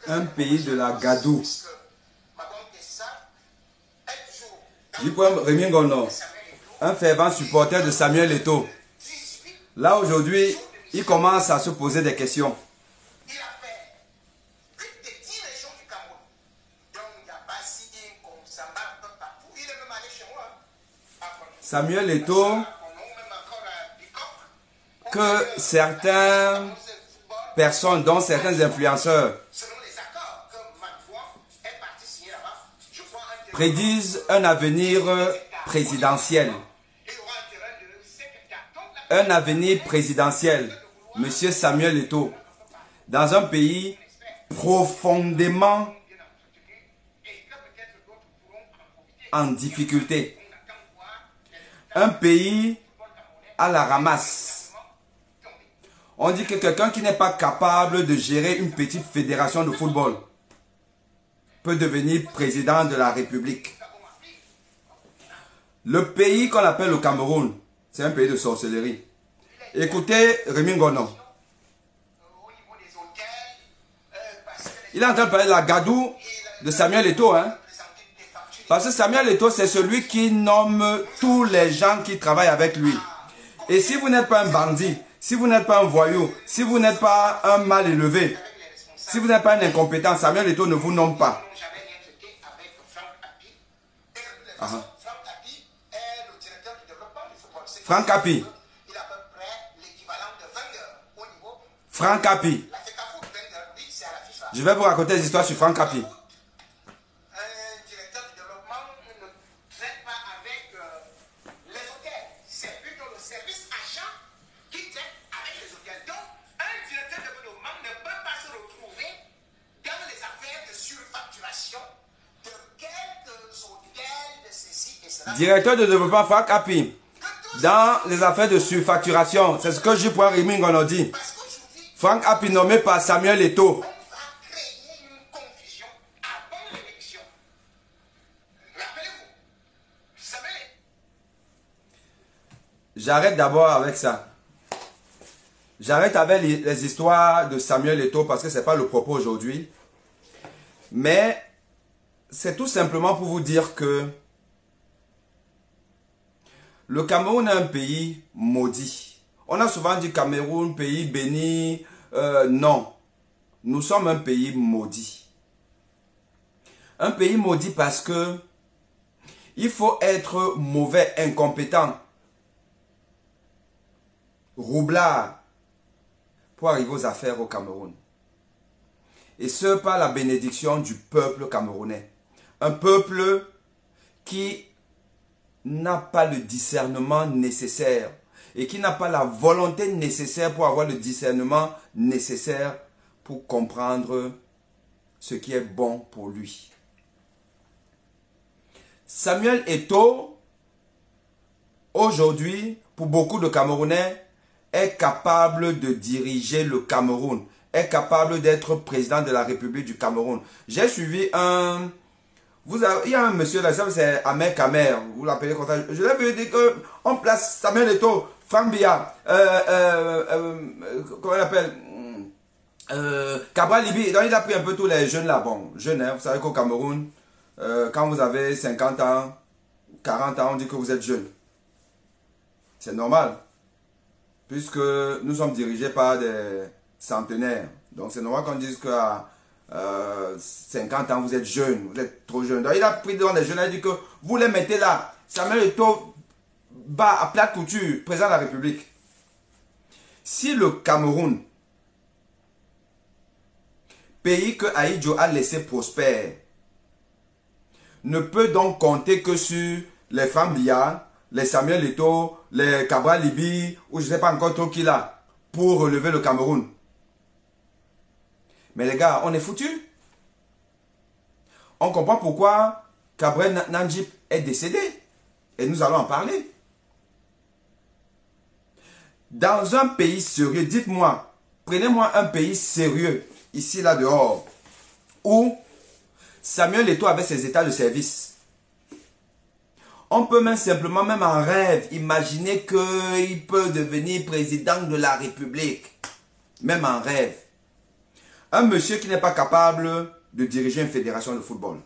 un pays de la Gadou. Jipoum Rémi Ngono, un fervent supporter de Samuel Eto'o. Là aujourd'hui, il commence à se poser des questions. Samuel Eto'o, que certaines personnes, dont certains influenceurs, prédisent un avenir présidentiel. Un avenir présidentiel, Monsieur Samuel Eto'o, dans un pays profondément en difficulté. Un pays à la ramasse. On dit que quelqu'un qui n'est pas capable de gérer une petite fédération de football peut devenir président de la République. Le pays qu'on appelle le Cameroun, c'est un pays de sorcellerie. Écoutez Rémi Ngono. Il est en train de parler de la Gadou de Samuel Eto'o. Parce que Samuel Eto'o, c'est celui qui nomme tous les gens qui travaillent avec lui. Et si vous n'êtes pas un bandit, si vous n'êtes pas un voyou, si vous n'êtes pas un mal élevé, si vous n'êtes pas un incompétent, Samuel Eto'o ne vous nomme pas. Franck Capi. Franck Capi. Je vais vous raconter des histoires sur Franck Capi. Directeur de développement Franck Capi. Dans les affaires de surfacturation, c'est ce que Jipoum Rémi Ngono dit. Franck Capi nommé par Samuel Eto'o. J'arrête d'abord avec ça. J'arrête avec les histoires de Samuel Eto'o parce que ce n'est pas le propos aujourd'hui. Mais c'est tout simplement pour vous dire que le Cameroun est un pays maudit. On a souvent dit Cameroun, pays béni. Non. Nous sommes un pays maudit. Un pays maudit parce que il faut être mauvais, incompétent, roublard pour arriver aux affaires au Cameroun. Et ce, par la bénédiction du peuple camerounais. Un peuple qui n'a pas le discernement nécessaire et qui n'a pas la volonté nécessaire pour avoir le discernement nécessaire pour comprendre ce qui est bon pour lui. Samuel Eto'o, aujourd'hui, pour beaucoup de Camerounais, est capable de diriger le Cameroun, est capable d'être président de la République du Cameroun. J'ai suivi un... il y a un monsieur là, c'est Ahmed Kamer, vous l'appelez comme ça. Je l'ai vu dire qu'on place Samuel Eto'o, Franck Biya, comment on appelle, Cabral Libi. Donc il a pris un peu tous les jeunes là. Bon, jeunes, hein, vous savez qu'au Cameroun, quand vous avez 50 ans, 40 ans, on dit que vous êtes jeune. C'est normal. Puisque nous sommes dirigés par des centenaires. Donc c'est normal qu'on dise qu'à 50 ans, vous êtes jeune, vous êtes trop jeune. Donc il a pris devant les jeunes, il a dit que vous les mettez là. Samuel Eto'o bat à plate couture, président de la République. Si le Cameroun, pays que Ahidjo a laissé prospère, ne peut donc compter que sur les Franck Biya, les Samuel Eto'o, les Cabral Libi, ou je ne sais pas encore trop qui là, pour relever le Cameroun. Mais les gars, on est foutus. On comprend pourquoi Cabral Nandjip est décédé. Et nous allons en parler. Dans un pays sérieux, dites-moi, prenez-moi un pays sérieux, ici, là, dehors, où Samuel Eto'o avait ses états de service. On peut même simplement, même en rêve, imaginer qu'il peut devenir président de la République. Même en rêve. Un monsieur qui n'est pas capable de diriger une fédération de football.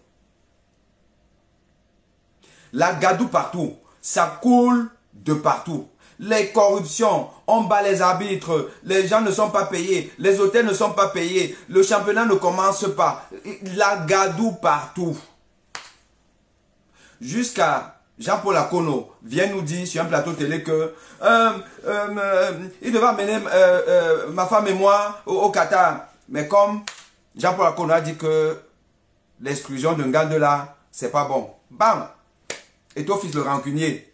La gadoue partout. Ça coule de partout. Les corruptions, on bat les arbitres, les gens ne sont pas payés, les hôtels ne sont pas payés, le championnat ne commence pas. La gadoue partout. Jusqu'à Jean-Paul Akono vient nous dire sur un plateau télé que il devait amener ma femme et moi au Qatar. Mais comme Jean-Paul Akono a dit que l'exclusion d'un gars de là, c'est pas bon. Bam! Et toi, fils le rancunier.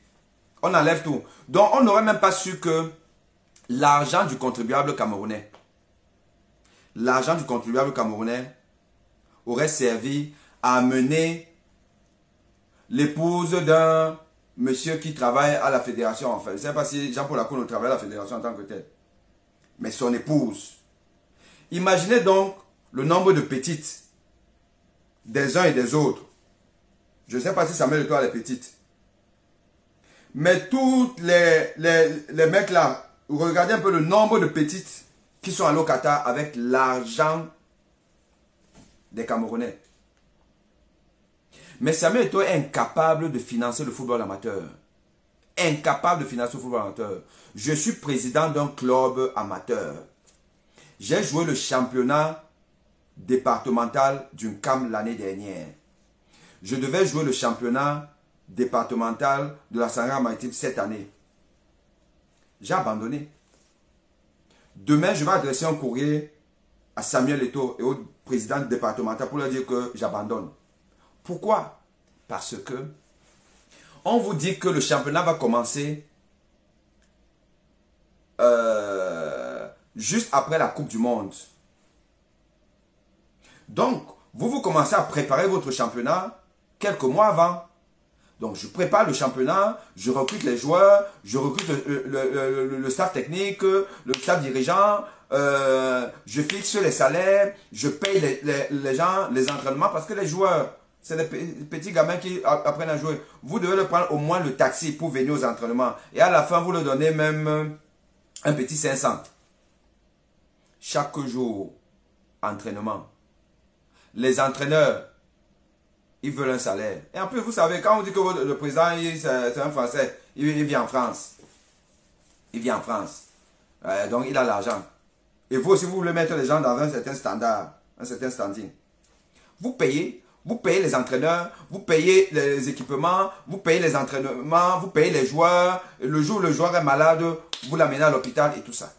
On enlève tout. Donc, on n'aurait même pas su que l'argent du contribuable camerounais, aurait servi à amener l'épouse d'un monsieur qui travaille à la fédération. Enfin, je ne sais pas si Jean-Paul Akono travaille à la fédération en tant que tel. Mais son épouse. Imaginez donc le nombre de petites des uns et des autres. Je ne sais pas si Samuel Eto'o a les petites. Mais tous les mecs là, regardez un peu le nombre de petites qui sont allés au Qatar avec l'argent des Camerounais. Mais Samuel Eto'o est incapable de financer le football amateur. Incapable de financer le football amateur. Je suis président d'un club amateur. J'ai joué le championnat départemental d'une CAM l'année dernière. Je devais jouer le championnat départemental de la Sangara-Maritime cette année. J'ai abandonné. Demain, je vais adresser un courrier à Samuel Eto'o et au président départemental pour leur dire que j'abandonne. Pourquoi? Parce que on vous dit que le championnat va commencer juste après la Coupe du Monde. Donc, vous commencez à préparer votre championnat quelques mois avant. Donc, je prépare le championnat, je recrute les joueurs, je recrute le staff technique, le staff dirigeant, je fixe les salaires, je paye les gens, les entraînements, parce que les joueurs, c'est les petits gamins qui apprennent à jouer. Vous devez leur prendre au moins le taxi pour venir aux entraînements. Et à la fin, vous leur donnez même un petit 500. Chaque jour, entraînement. Les entraîneurs, ils veulent un salaire. Et en plus, vous savez, quand on dit que le président, c'est un Français, il vit en France. Il vit en France. Donc, il a l'argent. Et vous aussi, vous voulez mettre les gens dans un certain standard, un certain standing. Vous payez les entraîneurs, vous payez les équipements, vous payez les entraînements, vous payez les joueurs. Le jour où le joueur est malade, vous l'amenez à l'hôpital et tout ça.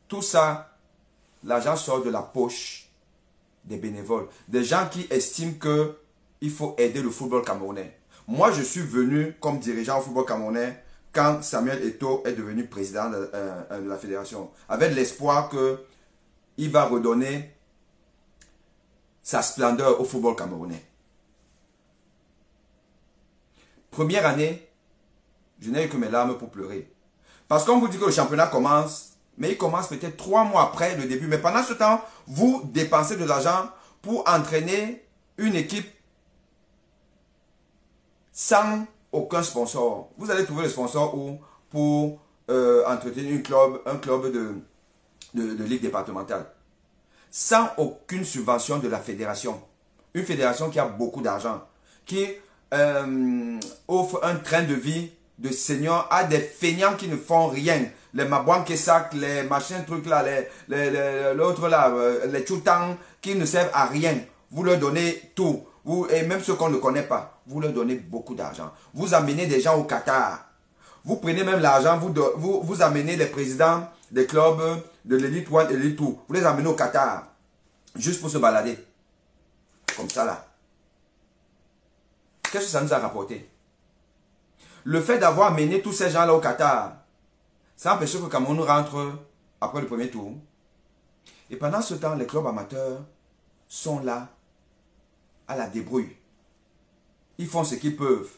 Tout ça, l'argent sort de la poche des bénévoles. Des gens qui estiment qu'il faut aider le football camerounais. Moi, je suis venu comme dirigeant au football camerounais quand Samuel Eto'o est devenu président de la fédération. Avec l'espoir qu'il va redonner sa splendeur au football camerounais. Première année, je n'ai eu que mes larmes pour pleurer. Parce qu'on vous dit que le championnat commence, mais il commence peut-être 3 mois après le début. Mais pendant ce temps, vous dépensez de l'argent pour entraîner une équipe sans aucun sponsor. Vous allez trouver le sponsor où pour entretenir un club de ligue départementale. Sans aucune subvention de la fédération. Une fédération qui a beaucoup d'argent. Qui offre un train de vie de seniors à des feignants qui ne font rien. Les Mabouan Kesak, les machins trucs là, l'autre là, les Tchoutang qui ne servent à rien. Vous leur donnez tout. Et même ceux qu'on ne connaît pas, vous leur donnez beaucoup d'argent. Vous amenez des gens au Qatar. Vous prenez même l'argent, vous amenez les présidents des clubs de l'élite 1 et l'élite 2. Vous les amenez au Qatar. Juste pour se balader. Comme ça là. Qu'est-ce que ça nous a rapporté? Le fait d'avoir amené tous ces gens-là au Qatar, ça empêche que Cameroun rentre après le premier tour. Et pendant ce temps, les clubs amateurs sont là à la débrouille. Ils font ce qu'ils peuvent.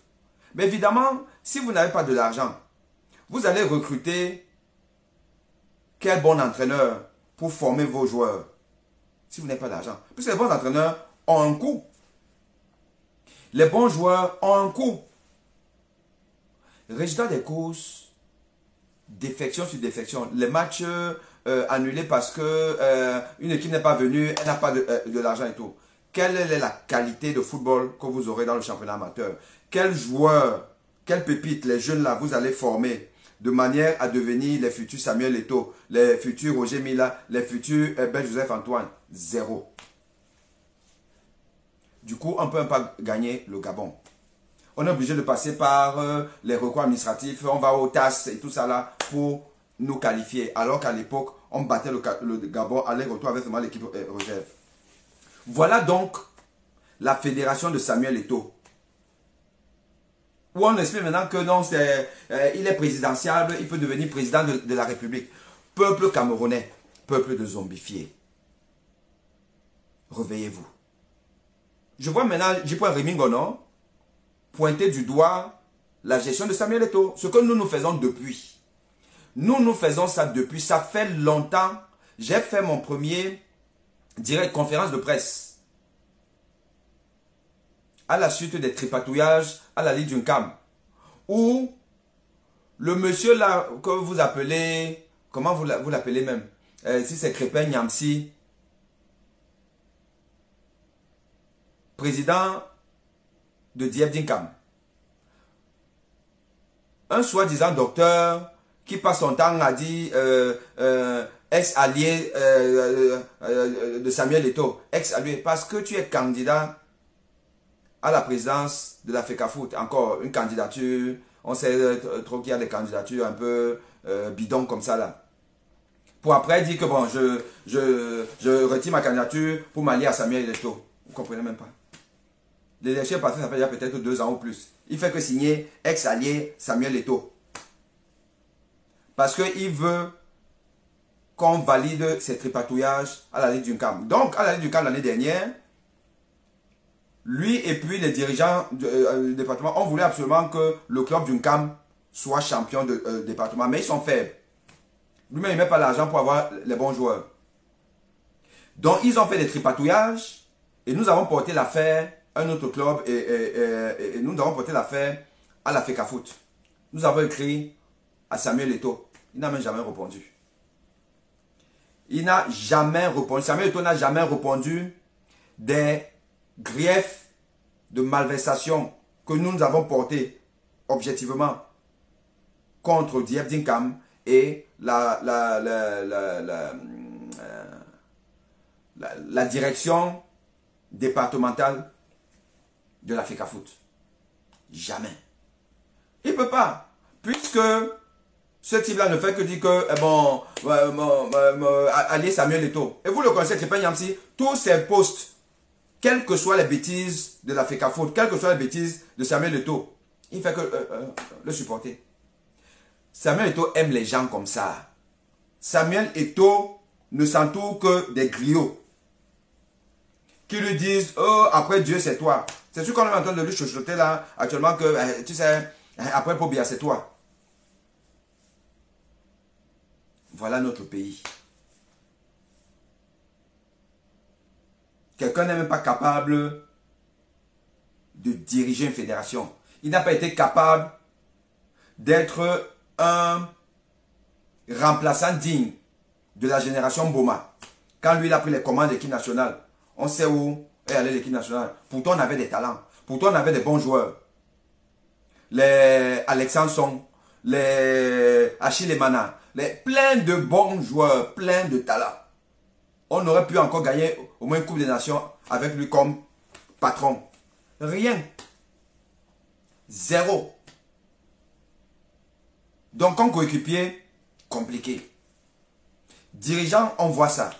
Mais évidemment, si vous n'avez pas de l'argent, vous allez recruter quel bon entraîneur pour former vos joueurs. Si vous n'avez pas d'argent. Puisque les bons entraîneurs ont un coût. Les bons joueurs ont un coût. Résultat des courses, défection sur défection. Les matchs annulé parce que une équipe n'est pas venue, elle n'a pas de l'argent et tout. Quelle est la qualité de football que vous aurez dans le championnat amateur? Quels joueurs, quelles pépites les jeunes là vous allez former de manière à devenir les futurs Samuel Eto'o, les futurs Roger Mila, les futurs Ben Joseph Antoine? Zéro. Du coup, on ne peut pas gagner le Gabon. On est obligé de passer par les recours administratifs, on va aux TAS et tout ça là pour nous qualifier. Alors qu'à l'époque, on battait le Gabon aller-retour avec seulement l'équipe réserve. Voilà donc la fédération de Samuel Eto'o. Où on explique maintenant que non, il est présidentiable, il peut devenir président de la République. Peuple camerounais, peuple de zombifiés. Réveillez-vous. Je vois maintenant J.P. Rémingono pointer du doigt la gestion de Samuel Eto'o. Ce que nous faisons depuis. Nous faisons ça depuis. Ça fait longtemps. J'ai fait mon premier direct conférence de presse. À la suite des tripatouillages à la Ligue d'Uncam. Où le monsieur là que vous appelez, comment vous l'appelez même, si c'est Crépin Niamsi, président de Diep Dinkam. Un soi-disant docteur qui passe son temps à dire ex-allié de Samuel Eto'o, ex-allié, parce que tu es candidat à la présidence de la FECAFOOT. Encore une candidature, on sait trop qu'il y a des candidatures un peu bidons comme ça là. Pour après dire que bon, je retire ma candidature pour m'allier à Samuel Eto'o. Vous ne comprenez même pas. L'élection est passée, ça fait déjà peut-être 2 ans ou plus. Il fait que signer ex-allié Samuel Eto'o. Parce qu'il veut qu'on valide ses tripatouillages à la Ligue d'Uncam. Donc, à la Ligue d'Uncam l'année dernière, lui et puis les dirigeants du département ont voulu absolument que le club d'Uncam soit champion de département. Mais ils sont faibles. Lui-même, il ne met pas l'argent pour avoir les bons joueurs. Donc, ils ont fait des tripatouillages et nous avons porté l'affaire à un autre club et nous avons porté l'affaire à la FECAFOOT. Nous avons écrit à Samuel Eto'o. Il n'a même jamais répondu. Il n'a jamais répondu. Samuel Eto'o n'a jamais répondu des griefs de malversation que nous avons portés objectivement contre Diep Dinkam et la direction départementale de la FECAFOOT. Jamais. Il ne peut pas. Puisque ce type-là ne fait que dire que, bon, allié Samuel Eto'o. Et vous le connaissez, Crépin Niamsi, tous ces postes, quelles que soient les bêtises de la FECAFOOT, quelles que soient les bêtises de Samuel Eto'o, il fait que le supporter. Samuel Eto'o aime les gens comme ça. Samuel Eto'o ne s'entoure que des griots qui lui disent, oh, après Dieu, c'est toi. C'est sûr qu'on est en train de lui chuchoter là, actuellement, que, tu sais, après Pobia, c'est toi. Voilà notre pays. Quelqu'un n'est même pas capable de diriger une fédération. Il n'a pas été capable d'être un remplaçant digne de la génération Boma. Quand lui, il a pris les commandes de l'équipe nationale, on sait où est allée l'équipe nationale. Pourtant, on avait des talents. Pourtant, on avait des bons joueurs. Les Alexandre Song, les Achille Emana, plein de bons joueurs, plein de talents. On aurait pu encore gagner au moins une Coupe des Nations avec lui comme patron. Rien. Zéro. Donc, comme coéquipier, compliqué. Dirigeant, on voit ça.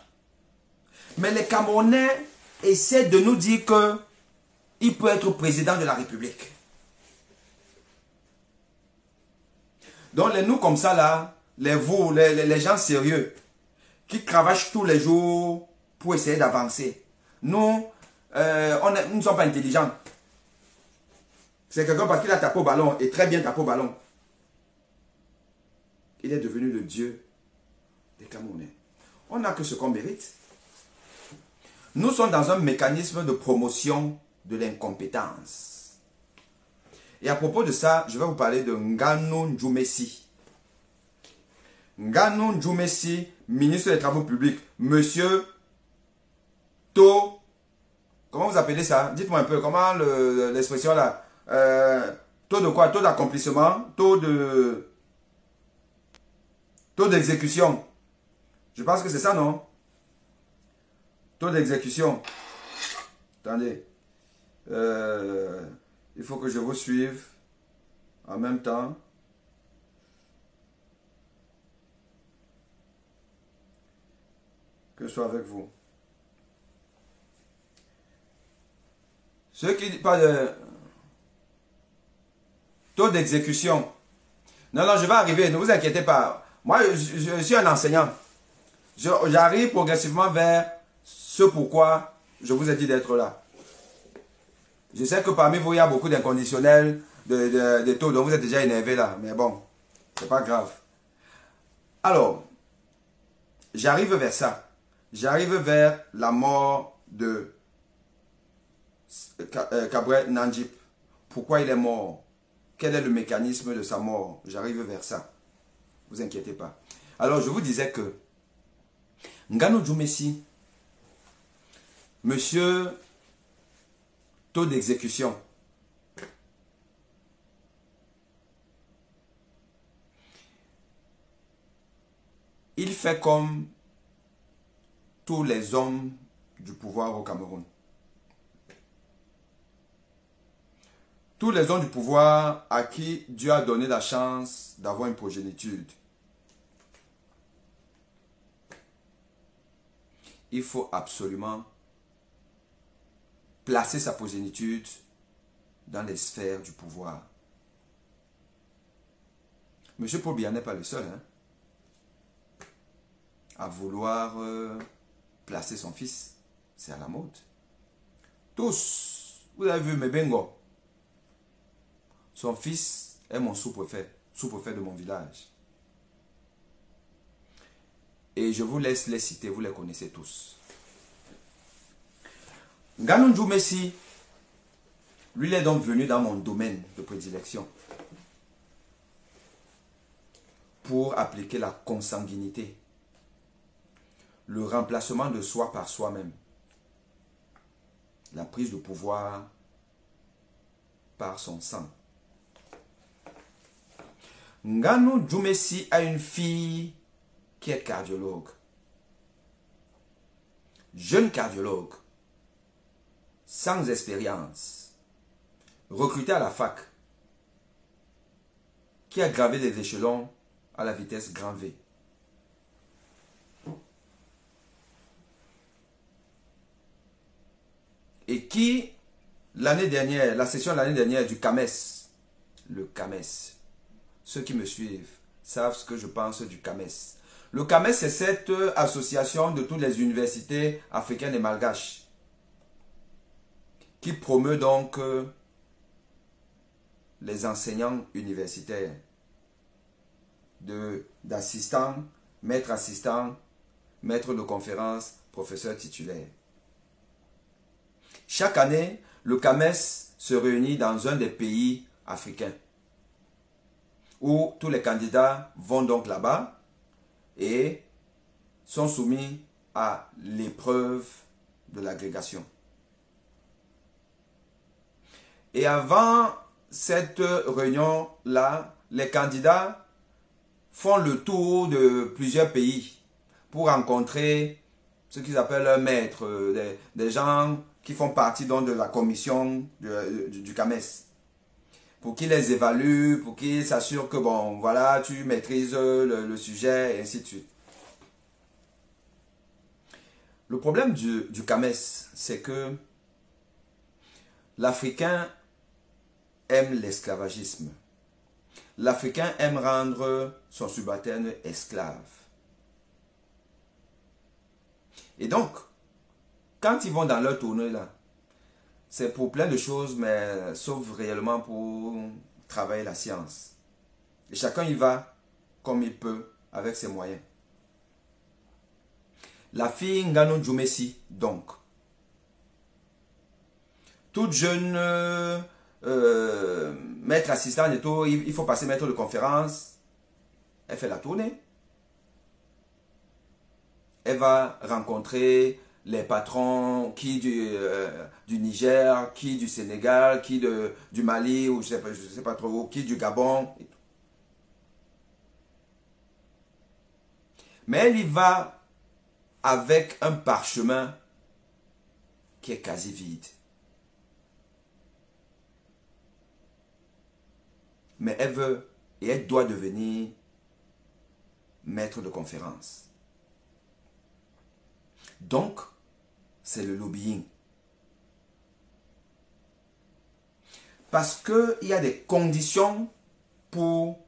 Mais les Camerounais essaient de nous dire qu'il peut être président de la République. Donc, les nous comme ça, là, les gens sérieux, qui travaillent tous les jours pour essayer d'avancer. Nous, nous ne sommes pas intelligents. C'est quelqu'un parce qu'il a tapé au ballon, et très bien tapé au ballon. Il est devenu le Dieu des Camerounais. On n'a que ce qu'on mérite. Nous sommes dans un mécanisme de promotion de l'incompétence. Et à propos de ça, je vais vous parler de Nganou Djoumessi. Nganou Djoumessi, ministre des Travaux publics, monsieur taux, comment vous appelez ça? Dites-moi un peu, comment l'expression là, taux de quoi? Taux d'accomplissement, taux d'exécution. Je pense que c'est ça, non? Taux d'exécution. Attendez. Il faut que je vous suive en même temps. Que je sois avec vous. Ceux qui parlent de taux d'exécution. Non, non, je vais arriver, ne vous inquiétez pas. Moi, je suis un enseignant. J'arrive progressivement vers ce pourquoi je vous ai dit d'être là. Je sais que parmi vous, il y a beaucoup d'inconditionnels, de taux, donc vous êtes déjà énervé là. Mais bon, c'est pas grave. Alors, j'arrive vers ça. J'arrive vers la mort de Kabré Nandjip. Pourquoi il est mort? Quel est le mécanisme de sa mort? J'arrive vers ça. Ne vous inquiétez pas. Alors, je vous disais que Nganou Djoumessi, monsieur taux d'exécution, il fait comme tous les hommes du pouvoir au Cameroun. Tous les hommes du pouvoir à qui Dieu a donné la chance d'avoir une progéniture. Il faut absolument placer sa progéniture dans les sphères du pouvoir. Monsieur Paul Biya n'est pas le seul à vouloir placer son fils. C'est à la mode. Tous, vous avez vu Mebengo. Son fils est mon sous-préfet de mon village. Et je vous laisse les citer, vous les connaissez tous. Nganou Djoumessi, lui, il est donc venu dans mon domaine de prédilection pour appliquer la consanguinité, le remplacement de soi par soi-même, la prise de pouvoir par son sang. Nganou Djoumessi a une fille qui est cardiologue, jeune cardiologue, sans expérience, recrutée à la fac, qui a gravé les échelons à la vitesse grand V. Et qui, l'année dernière, la session de l'année dernière du CAMES, le CAMES, ceux qui me suivent savent ce que je pense du CAMES. Le CAMES, c'est cette association de toutes les universités africaines et malgaches qui promeut donc les enseignants universitaires d'assistants, maîtres assistants, maîtres de conférences, professeurs titulaires. Chaque année, le CAMES se réunit dans un des pays africains où tous les candidats vont donc là-bas et sont soumis à l'épreuve de l'agrégation. Et avant cette réunion-là, les candidats font le tour de plusieurs pays pour rencontrer ce qu'ils appellent un maître, des gens qui font partie donc de la commission du CAMES, pour qu'ils les évaluent, pour qu'ils s'assurent que bon, voilà, tu maîtrises le sujet, et ainsi de suite. Le problème du CAMES, c'est que l'Africain aime l'esclavagisme. L'Africain aime rendre son subalterne esclave. Et donc, quand ils vont dans leur tournée là, c'est pour plein de choses, mais sauf réellement pour travailler la science. Et chacun y va comme il peut, avec ses moyens. La fille Nganou Djoumessi, donc, toute jeune maître assistant et tout, il faut passer maître de conférence. Elle fait la tournée. elle va rencontrer les patrons qui du Niger, qui du Sénégal, qui du Mali, ou je sais pas trop, qui du Gabon. Mais elle y va avec un parchemin qui est quasi vide. Mais elle veut et elle doit devenir maître de conférence. Donc, c'est le lobbying. Parce qu'il y a des conditions pour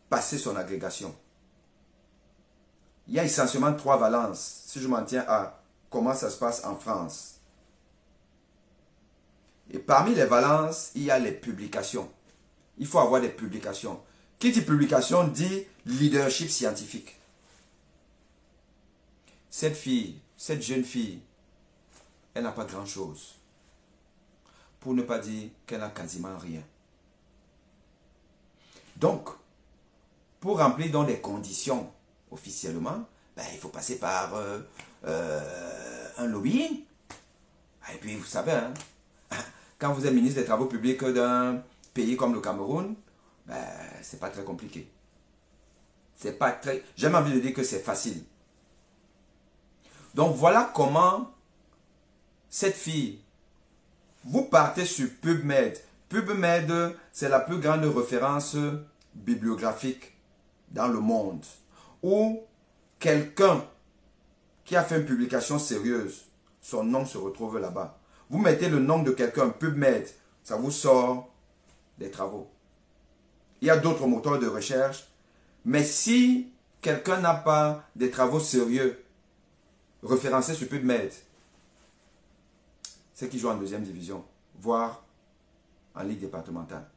passer son agrégation. Il y a essentiellement 3 valences, si je m'en tiens à comment ça se passe en France. Et parmi les valences, il y a les publications. Il faut avoir des publications. Qui dit publication dit leadership scientifique. Cette fille, cette jeune fille, elle n'a pas grand-chose. Pour ne pas dire qu'elle n'a quasiment rien. Donc, pour remplir dans les conditions officiellement, ben, il faut passer par un lobbying. Et puis, vous savez, hein, quand vous êtes ministre des Travaux publics d'un pays comme le Cameroun, ben, c'est pas très compliqué. C'est pas très... J'ai même envie de dire que c'est facile. Donc, voilà comment cette fille, vous partez sur PubMed. PubMed, c'est la plus grande référence bibliographique dans le monde, où quelqu'un qui a fait une publication sérieuse, son nom se retrouve là-bas. Vous mettez le nom de quelqu'un, PubMed, ça vous sort des travaux. Il y a d'autres moteurs de recherche, mais si quelqu'un n'a pas des travaux sérieux référencés sur PubMed, c'est qu'il joue en 2e division, voire en ligue départementale.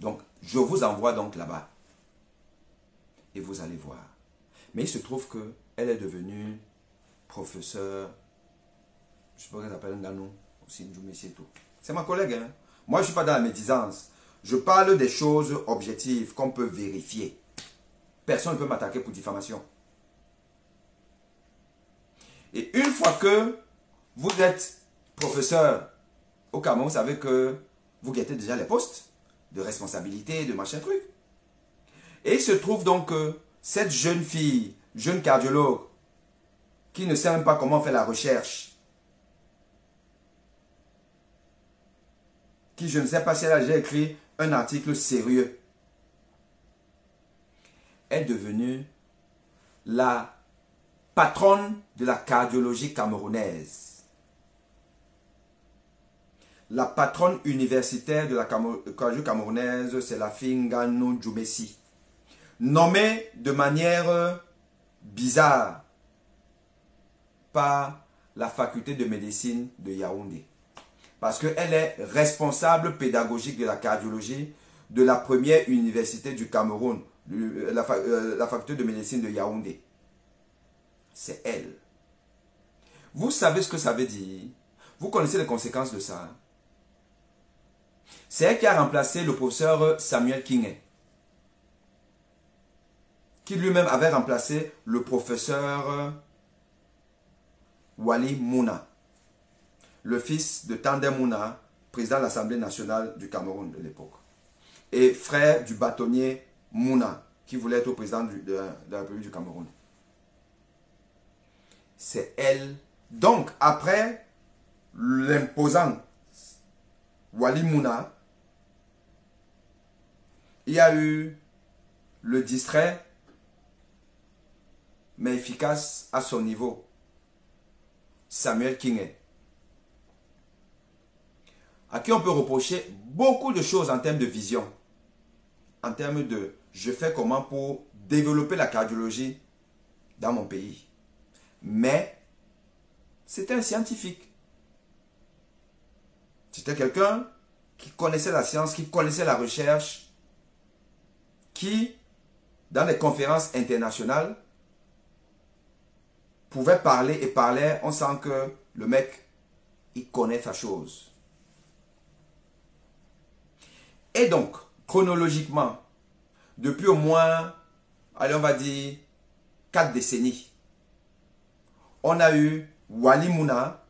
Donc, je vous envoie donc là-bas. Et vous allez voir. Mais il se trouve qu'elle est devenue professeure, je sais pas qu'elle s'appelle Nganou, aussi Ndjoumessi et tout. C'est ma collègue, hein. Moi, je ne suis pas dans la médisance. Je parle des choses objectives qu'on peut vérifier. Personne ne peut m'attaquer pour diffamation. Et une fois que vous êtes professeur au Cameroun, vous savez que vous guettez déjà les postes de responsabilité, de machin truc. Et il se trouve donc que cette jeune fille, jeune cardiologue, qui ne sait même pas comment faire la recherche, qui je ne sais pas si elle a déjà écrit un article sérieux, est devenue la patronne de la cardiologie camerounaise. La patronne universitaire de la cardiologie camerounaise, c'est la fille Nganou Ndjoumessi, nommée de manière bizarre par la faculté de médecine de Yaoundé. Parce qu'elle est responsable pédagogique de la cardiologie de la première université du Cameroun, la faculté de médecine de Yaoundé. C'est elle. Vous savez ce que ça veut dire? Vous connaissez les conséquences de ça? C'est elle qui a remplacé le professeur Samuel Kingé, qui lui-même avait remplacé le professeur Wali Mouna, le fils de Tandem Mouna, président de l'Assemblée nationale du Cameroun de l'époque, et frère du bâtonnier Mouna, qui voulait être président de la République du Cameroun. C'est elle. Donc, après l'imposant Wali Mouna, il y a eu le distrait, mais efficace à son niveau, Samuel Kingé, à qui on peut reprocher beaucoup de choses en termes de vision, en termes de je fais comment pour développer la cardiologie dans mon pays. Mais c'était un scientifique. C'était quelqu'un qui connaissait la science, qui connaissait la recherche, qui, dans les conférences internationales, pouvait parler et parlait. On sent que le mec, il connaît sa chose. Et donc, chronologiquement, depuis au moins, allez, on va dire, 4 décennies, on a eu Wali Mouna,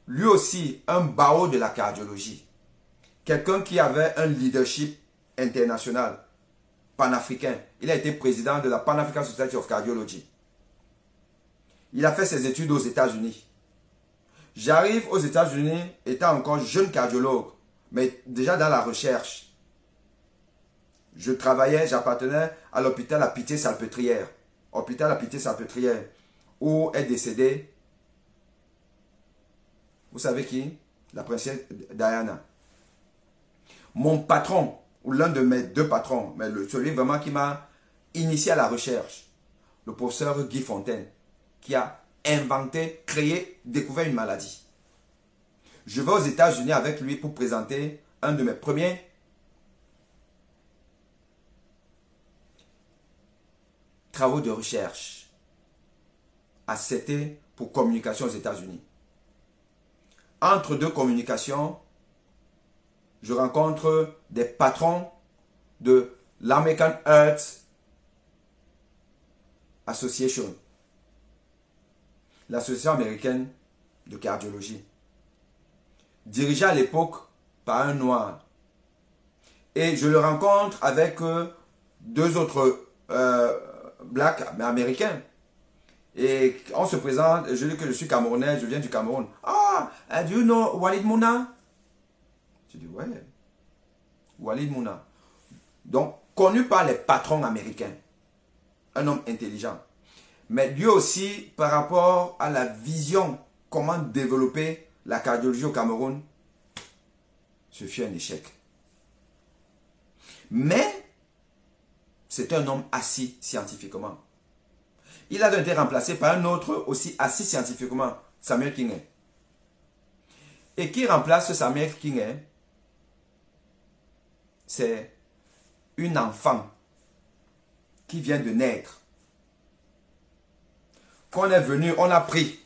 lui aussi un barreau de la cardiologie. Quelqu'un qui avait un leadership international, panafricain. Il a été président de la Pan African Society of Cardiology. Il a fait ses études aux États-Unis. J'arrive aux États-Unis étant encore jeune cardiologue, mais déjà dans la recherche. Je travaillais, j'appartenais à l'hôpital à Pitié-Salpêtrière. Hôpital à Pitié-Salpêtrière, où est décédée, vous savez qui? La princesse Diana. Mon patron, ou l'un de mes 2 patrons, mais celui vraiment qui m'a initié à la recherche, le professeur Guy Fontaine, qui a inventé, créé, découvert une maladie. Je vais aux États-Unis avec lui pour présenter un de mes premiers travaux de recherche acceptés pour communication aux États-Unis. Entre 2 communications, je rencontre des patrons de l'American Heart Association, l'association américaine de cardiologie, dirigée à l'époque par un noir. Et je le rencontre avec 2 autres blacks, mais américains. Et on se présente, je dis que je suis camerounais, je viens du Cameroun. Ah, do you know Walid Mouna? Je dis, ouais, Walid Mouna. Donc, connu par les patrons américains. Un homme intelligent. Mais lui aussi, par rapport à la vision, comment développer la cardiologie au Cameroun, ce fut un échec. Mais, c'est un homme assis scientifiquement. Il a été remplacé par un autre aussi assis scientifiquement, Samuel Kinge. Et qui remplace Samuel Kinge? C'est une enfant qui vient de naître. Qu'on est venu, on a pris,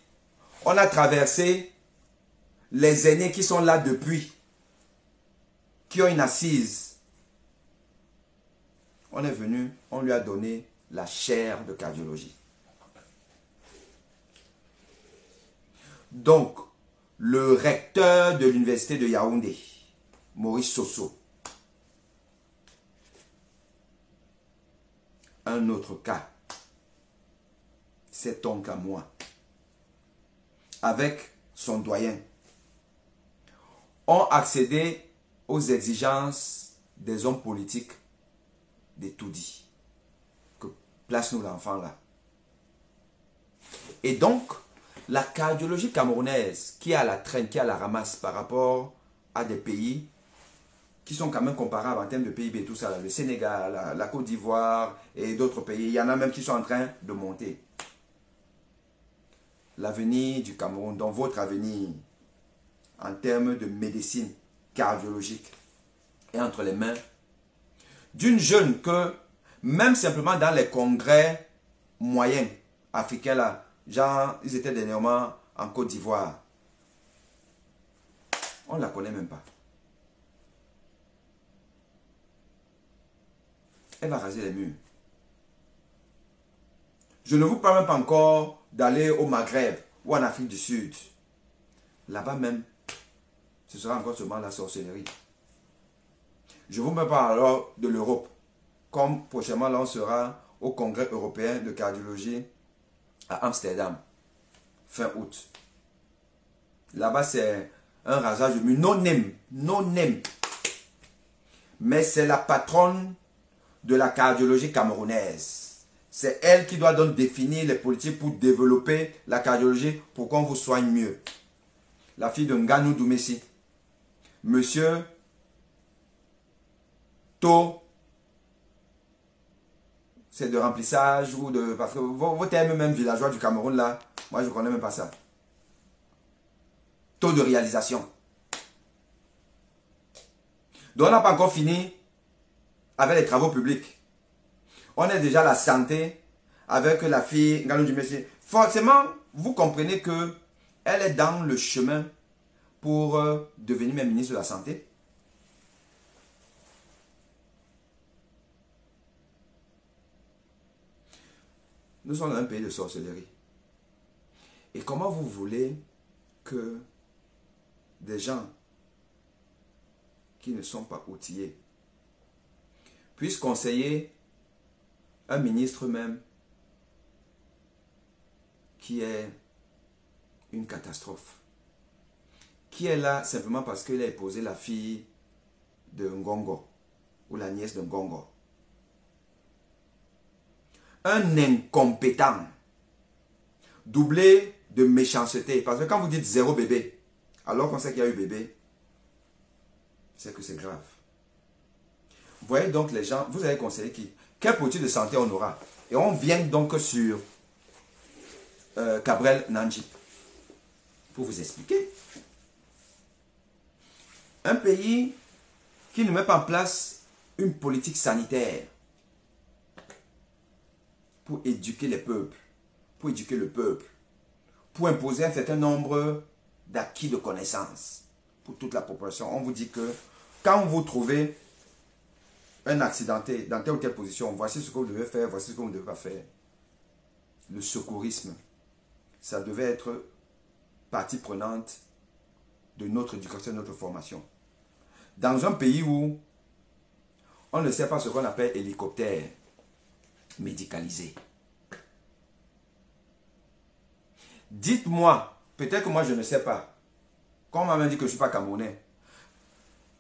on a traversé les aînés qui sont là depuis, qui ont une assise. On est venu, on lui a donné la chaire de cardiologie. Donc, le recteur de l'université de Yaoundé, Maurice Sosso, un autre cas, cet oncle à moi, avec son doyen, ont accédé aux exigences des hommes politiques des Toudi. Que place-nous l'enfant là. Et donc, la cardiologie camerounaise, qui est à la traîne, qui est à la ramasse par rapport à des pays qui sont quand même comparables en termes de PIB, tout ça, le Sénégal, la Côte d'Ivoire et d'autres pays. Il y en a même qui sont en train de monter. L'avenir du Cameroun, donc votre avenir en termes de médecine cardiologique, est entre les mains d'une jeune que, même simplement dans les congrès moyens africains là, genre, ils étaient dernièrement en Côte d'Ivoire. On ne la connaît même pas. Elle va raser les murs. Je ne vous parle même pas encore d'aller au Maghreb ou en Afrique du Sud. Là-bas même, ce sera encore seulement la sorcellerie. Je vous parle alors de l'Europe. Comme prochainement, là, on sera au Congrès européen de cardiologie à Amsterdam, fin août. Là-bas, c'est un rasage de mur, non name. Mais c'est la patronne de la cardiologie camerounaise. C'est elle qui doit donc définir les politiques pour développer la cardiologie pour qu'on vous soigne mieux. La fille de Nganou Doumessi. Monsieur To, c'est de remplissage ou de... Parce que vos termes même villageois du Cameroun là, moi je ne connais même pas ça. Taux de réalisation. Donc on n'a pas encore fini avec les travaux publics. On est déjà à la santé avec la fille Nganou Doumessi. Forcément, vous comprenez que elle est dans le chemin pour devenir même ministre de la Santé. Nous sommes dans un pays de sorcellerie. Et comment vous voulez que des gens qui ne sont pas outillés puissent conseiller un ministre même qui est une catastrophe, qui est là simplement parce qu'il a épousé la fille de Ngongo ou la nièce de Ngongo. Un incompétent doublé de méchanceté. Parce que quand vous dites zéro bébé, alors qu'on sait qu'il y a eu bébé, c'est que c'est grave. Vous voyez donc les gens, vous avez conseillé qui? Quelle politique de santé on aura? Et on vient donc sur Cabrel Nanjip pour vous expliquer. Un pays qui ne met pas en place une politique sanitaire pour éduquer les peuples, pour éduquer le peuple, pour imposer un certain nombre d'acquis de connaissances pour toute la population. On vous dit que quand vous trouvez un accidenté dans telle ou telle position, voici ce que vous devez faire, voici ce que vous ne devez pas faire. Le secourisme, ça devait être partie prenante de notre éducation, de notre formation. Dans un pays où on ne sait pas ce qu'on appelle hélicoptère médicalisé. Dites-moi, peut-être que moi je ne sais pas. Quand on m'a dit que je ne suis pas camerounais,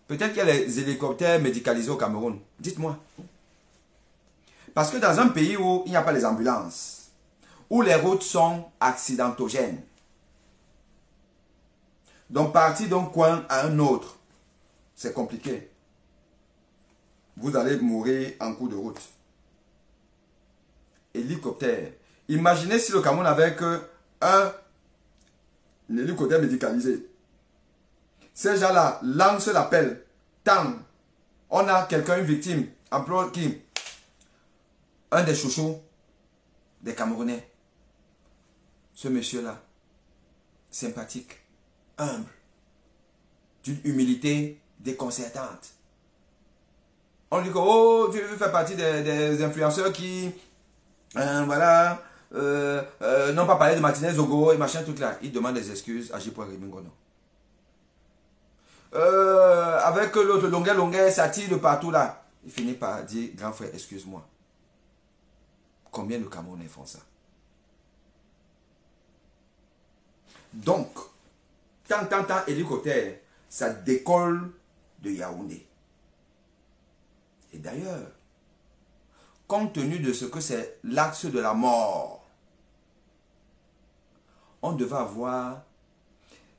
peut-être qu'il y a les hélicoptères médicalisés au Cameroun. Dites-moi. Parce que dans un pays où il n'y a pas les ambulances, où les routes sont accidentogènes, donc partir d'un coin à un autre, c'est compliqué. Vous allez mourir en cours de route. Hélicoptère. Imaginez si le Cameroun avait un hélicoptère médicalisé. Ces gens-là lancent l'appel. Tant on a quelqu'un, une victime, emploie qui? Un des chouchous des Camerounais. Ce monsieur-là, sympathique, humble, d'une humilité déconcertante. On dit que, oh, tu fais partie des influenceurs qui, voilà, n'ont pas parlé de Martinez Zogo et machin, tout là. Il demande des excuses à J.P. Rimingono. Avec l'autre longueur, ça tire de partout là. Il finit par dire, grand frère, excuse-moi. Combien de Camerounais font ça? Donc, tant hélicoptère, ça décolle de Yaoundé. Et d'ailleurs, compte tenu de ce que c'est l'axe de la mort, on devait avoir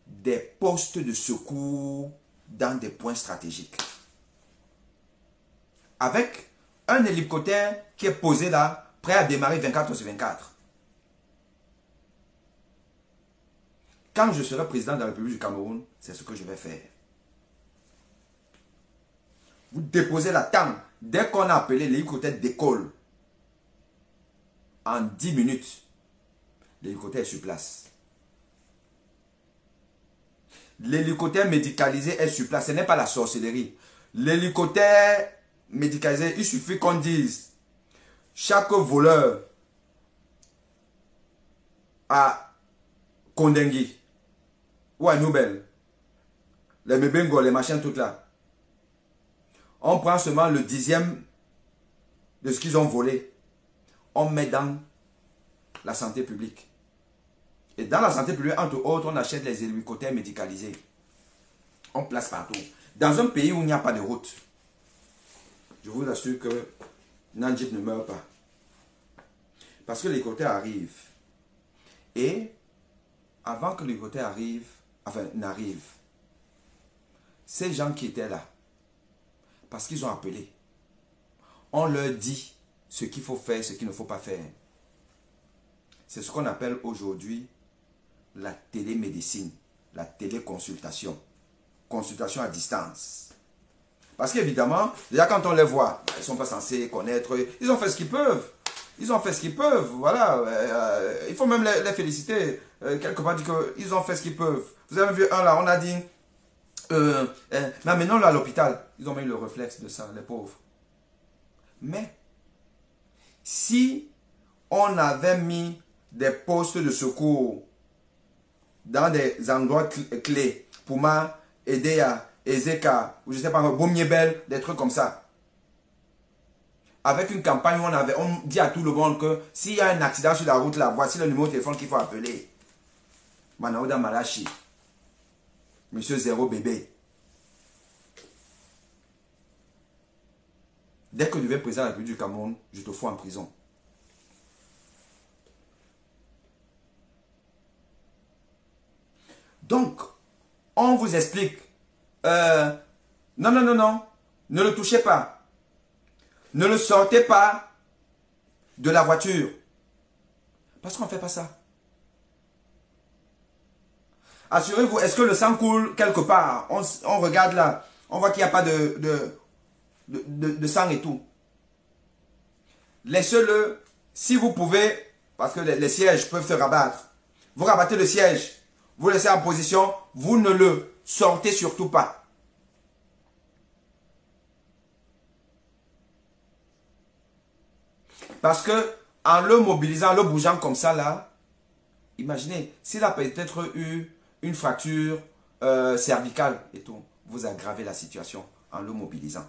des postes de secours dans des points stratégiques. Avec un hélicoptère qui est posé là, prêt à démarrer 24/24. Quand je serai président de la République du Cameroun, c'est ce que je vais faire. Vous déposez la tente. Dès qu'on a appelé, l'hélicoptère décolle. En 10 minutes, l'hélicoptère est sur place. L'hélicoptère médicalisé est sur place. Ce n'est pas la sorcellerie. L'hélicoptère médicalisé, il suffit qu'on dise chaque voleur à Kondengui ou à Noubel, les Mebengo, les machins, tout là. On prend seulement le 10e de ce qu'ils ont volé. On met dans la santé publique. Et dans la santé publique, entre autres, on achète les hélicoptères médicalisés. On place partout. Dans un pays où il n'y a pas de route, je vous assure que Nanjip ne meurt pas. Parce que l'hélicoptère arrive. Et avant que l'hélicoptère arrive, n'arrive, ces gens qui étaient là, parce qu'ils ont appelé, on leur dit ce qu'il faut faire, ce qu'il ne faut pas faire. C'est ce qu'on appelle aujourd'hui la télémédecine, la téléconsultation, consultation à distance. Parce qu'évidemment, déjà quand on les voit, ils ne sont pas censés connaître, ils ont fait ce qu'ils peuvent. Ils ont fait ce qu'ils peuvent, voilà. Il faut même les féliciter. Quelque part, dire qu'ils ont fait ce qu'ils peuvent. Vous avez vu un là, on a dit, mais maintenant là à l'hôpital, ils ont mis le réflexe de ça, les pauvres. Mais, si on avait mis des postes de secours dans des endroits clés. Pouma, Edea, Ezeka, ou je ne sais pas, Bomiebel, des trucs comme ça. Avec une campagne où on dit à tout le monde que s'il y a un accident sur la route là, voici le numéro de téléphone qu'il faut appeler. Manaouda Malachi. Monsieur Zéro Bébé. Dès que tu deviens président de la République du Cameroun, je te fous en prison. Donc, on vous explique. Non, non, non, non. Ne le touchez pas. Ne le sortez pas de la voiture. Parce qu'on ne fait pas ça. Assurez-vous, est-ce que le sang coule quelque part? On regarde là. On voit qu'il n'y a pas de sang et tout. Laissez-le, si vous pouvez, parce que les sièges peuvent se rabattre. Vous rabattez le siège. Vous laissez en position. Vous ne le sortez surtout pas. Parce que en le mobilisant, en le bougeant comme ça là, imaginez, s'il a peut-être eu une fracture cervicale et tout, vous aggravez la situation en le mobilisant.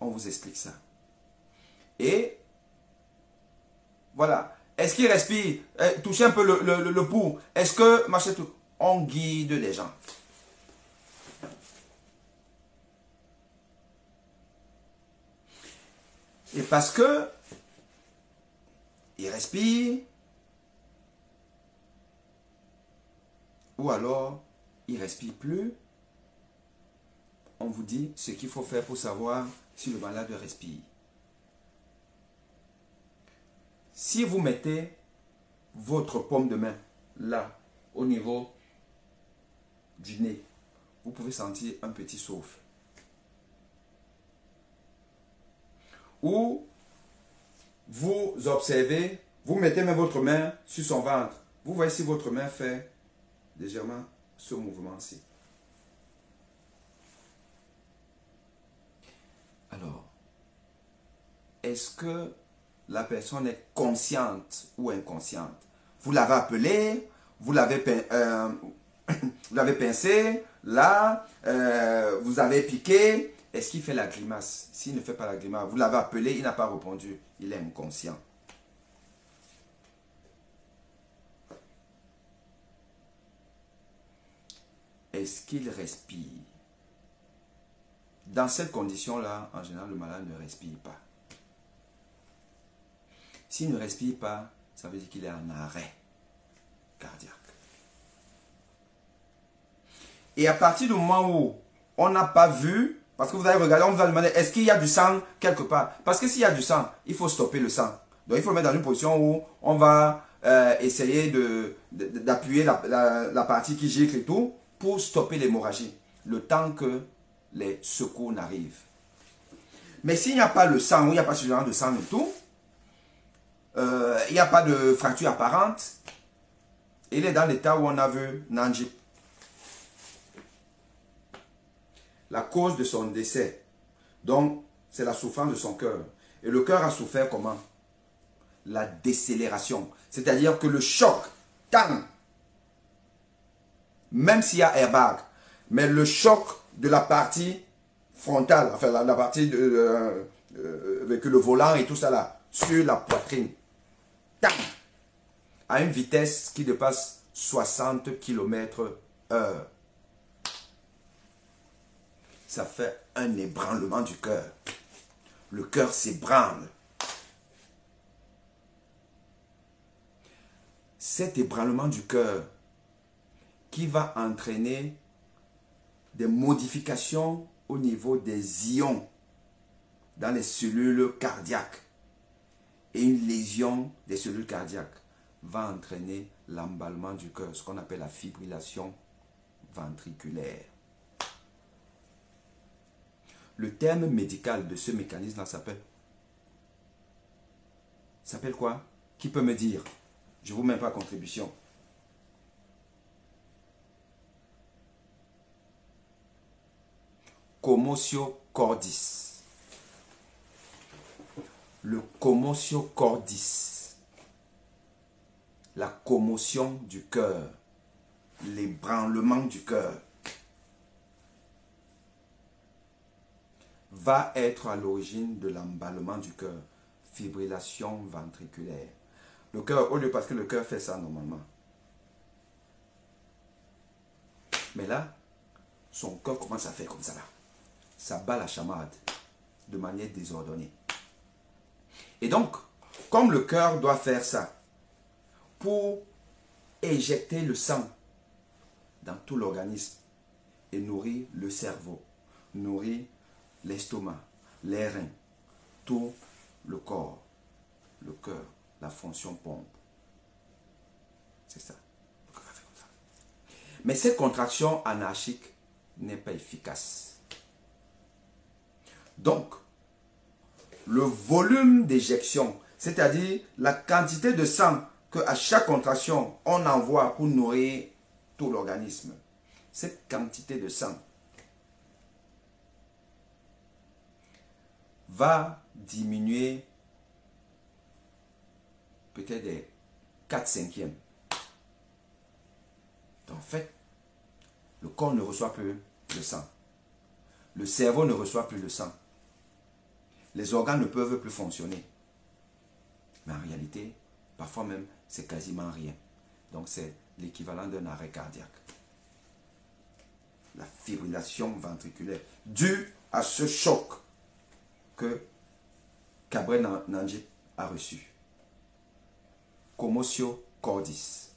On vous explique ça. Et voilà. Est-ce qu'il respire? Touchez un peu le pouls. Est-ce que on guide les gens. Et parce que il respire, ou alors il ne respire plus, on vous dit ce qu'il faut faire pour savoir si le malade respire. Si vous mettez votre paume de main là, au niveau du nez, vous pouvez sentir un petit souffle. Ou vous observez, vous mettez même votre main sur son ventre. Vous voyez si votre main fait légèrement ce mouvement-ci. Alors, est-ce que la personne est consciente ou inconsciente? Vous l'avez appelé, vous l'avez pincé, là, vous avez piqué. Est-ce qu'il fait la grimace? S'il ne fait pas la grimace, vous l'avez appelé, il n'a pas répondu. Il est inconscient. Est-ce qu'il respire? Dans cette condition-là, en général, le malade ne respire pas. S'il ne respire pas, ça veut dire qu'il est en arrêt cardiaque. Et à partir du moment où on n'a pas vu, parce que vous allez regarder, on vous a demandé, est-ce qu'il y a du sang quelque part? Parce que s'il y a du sang, il faut stopper le sang. Donc il faut le mettre dans une position où on va essayer d'appuyer la partie qui gicle et tout, pour stopper l'hémorragie, le temps que les secours n'arrivent. Mais s'il n'y a pas le sang, ou il n'y a pas suffisamment de sang et tout, il n'y a pas de fracture apparente, il est dans l'état où on a vu Nanjip. La cause de son décès, donc c'est la souffrance de son cœur. Et le cœur a souffert comment? La décélération. C'est-à-dire que le choc, tant, même s'il y a airbag, mais le choc de la partie frontale, enfin la partie avec le volant et tout ça là, sur la poitrine, tant, à une vitesse qui dépasse 60 km/h. Ça fait un ébranlement du cœur. Le cœur s'ébranle. Cet ébranlement du cœur qui va entraîner des modifications au niveau des ions dans les cellules cardiaques et une lésion des cellules cardiaques va entraîner l'emballement du cœur, ce qu'on appelle la fibrillation ventriculaire. Le terme médical de ce mécanisme-là s'appelle quoi? Qui peut me dire? Je ne vous mets pas à contribution. Commotio cordis. le commotio cordis, la commotion du cœur, l'ébranlement du cœur, va être à l'origine de l'emballement du cœur, fibrillation ventriculaire. Le cœur, au lieu parce que le cœur fait ça normalement. Mais là, son cœur commence à faire comme ça là. Ça bat la chamade de manière désordonnée. Et donc, comme le cœur doit faire ça pour éjecter le sang dans tout l'organisme et nourrir le cerveau, nourrir l'estomac, les reins, tout le corps, le cœur, la fonction pompe. C'est ça. Mais cette contraction anarchique n'est pas efficace. Donc, le volume d'éjection, c'est-à-dire la quantité de sang qu'à chaque contraction, on envoie pour nourrir tout l'organisme, cette quantité de sang va diminuer peut-être des 4/5. En fait, le corps ne reçoit plus le sang. Le cerveau ne reçoit plus le sang. Les organes ne peuvent plus fonctionner. Mais en réalité, parfois même, c'est quasiment rien. Donc c'est l'équivalent d'un arrêt cardiaque. La fibrillation ventriculaire, due à ce choc que Cabrel Nangé a reçu. Commotio cordis.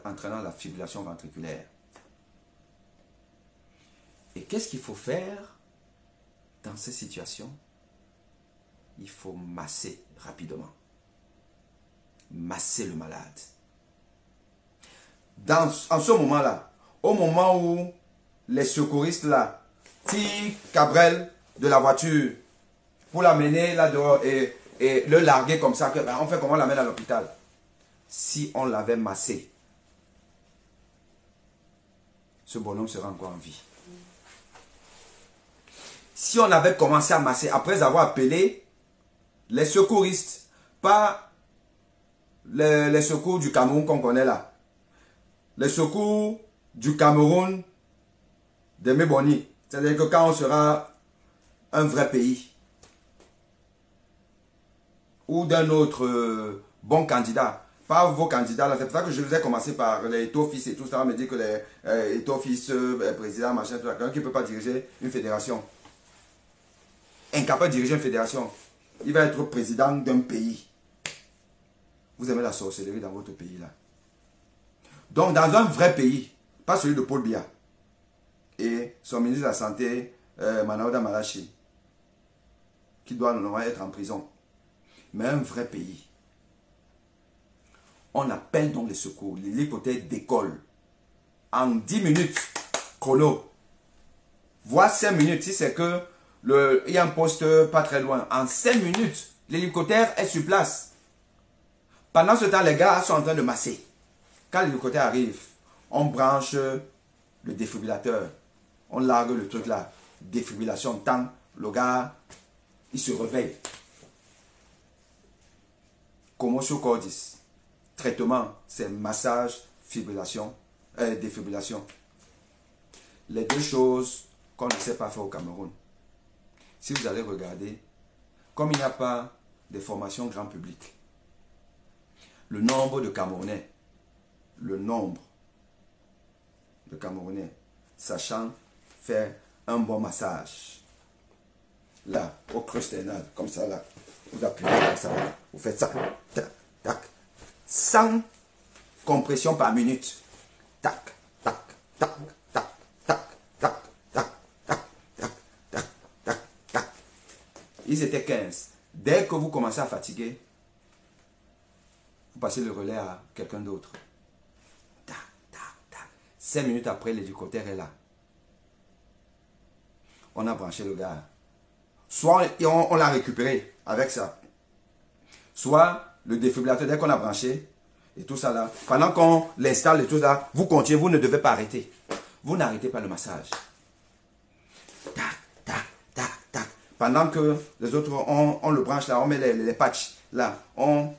Entraînant la fibrillation ventriculaire. Et qu'est-ce qu'il faut faire dans ces situations? Il faut masser rapidement. Masser le malade. En ce moment-là, au moment où les secouristes là tirent Cabrel de la voiture pour l'amener là dehors et le larguer comme ça, on fait comment on l'amène à l'hôpital? Si on l'avait massé, ce bonhomme serait encore en vie. Si on avait commencé à masser, après avoir appelé les secouristes, pas les secours du Cameroun qu'on connaît là, les secours du Cameroun de Méboni, c'est-à-dire que quand on sera un vrai pays, ou d'un autre bon candidat, pas vos candidats là, c'est pour ça que je vous ai commencé par les Eto-Fils et tout ça, on me dit que les Eto-Fils, président, machin, tout ça, quelqu'un qui ne peut pas diriger une fédération, incapable de diriger une fédération, il va être président d'un pays. Vous aimez la sorcellerie dans votre pays là. Donc dans un vrai pays, pas celui de Paul Biya et son ministre de la Santé, Manaouda Malachi, qui doit normalement être en prison, mais un vrai pays. On appelle donc les secours, l'hélicoptère décolle en 10 minutes chrono, voire 5 minutes si c'est que il y a un poste pas très loin. En 5 minutes, l'hélicoptère est sur place. Pendant ce temps, les gars sont en train de masser. Quand l'hélicoptère arrive, on branche le défibrillateur. On largue le truc là. Défibrillation, tant le gars, il se réveille. Commotio cordis. Traitement, c'est massage, fibrillation, défibrillation. Les deux choses qu'on ne sait pas faire au Cameroun. Si vous allez regarder, comme il n'y a pas de formation grand public, le nombre de Camerounais, sachant faire un bon massage, là, au creux sternal, comme ça, là, vous appuyez comme ça, là, vous faites ça, tac, tac, 100 compressions par minute, tac, tac, tac, tac, tac, tac, tac, tac, tac, tac, tac, tac. Ils étaient 15. Dès que vous commencez à fatiguer, vous passez le relais à quelqu'un d'autre. Tac, tac, tac. 5 minutes après, l'hélicoptère est là. On a branché le gars. Soit on l'a récupéré avec ça. Soit le défibrillateur, dès qu'on a branché, et tout ça là, pendant qu'on l'installe et tout ça, vous continuez, vous ne devez pas arrêter. Vous n'arrêtez pas le massage. Tac, tac, tac, tac. Pendant que les autres, on le branche là, on met les patchs là, on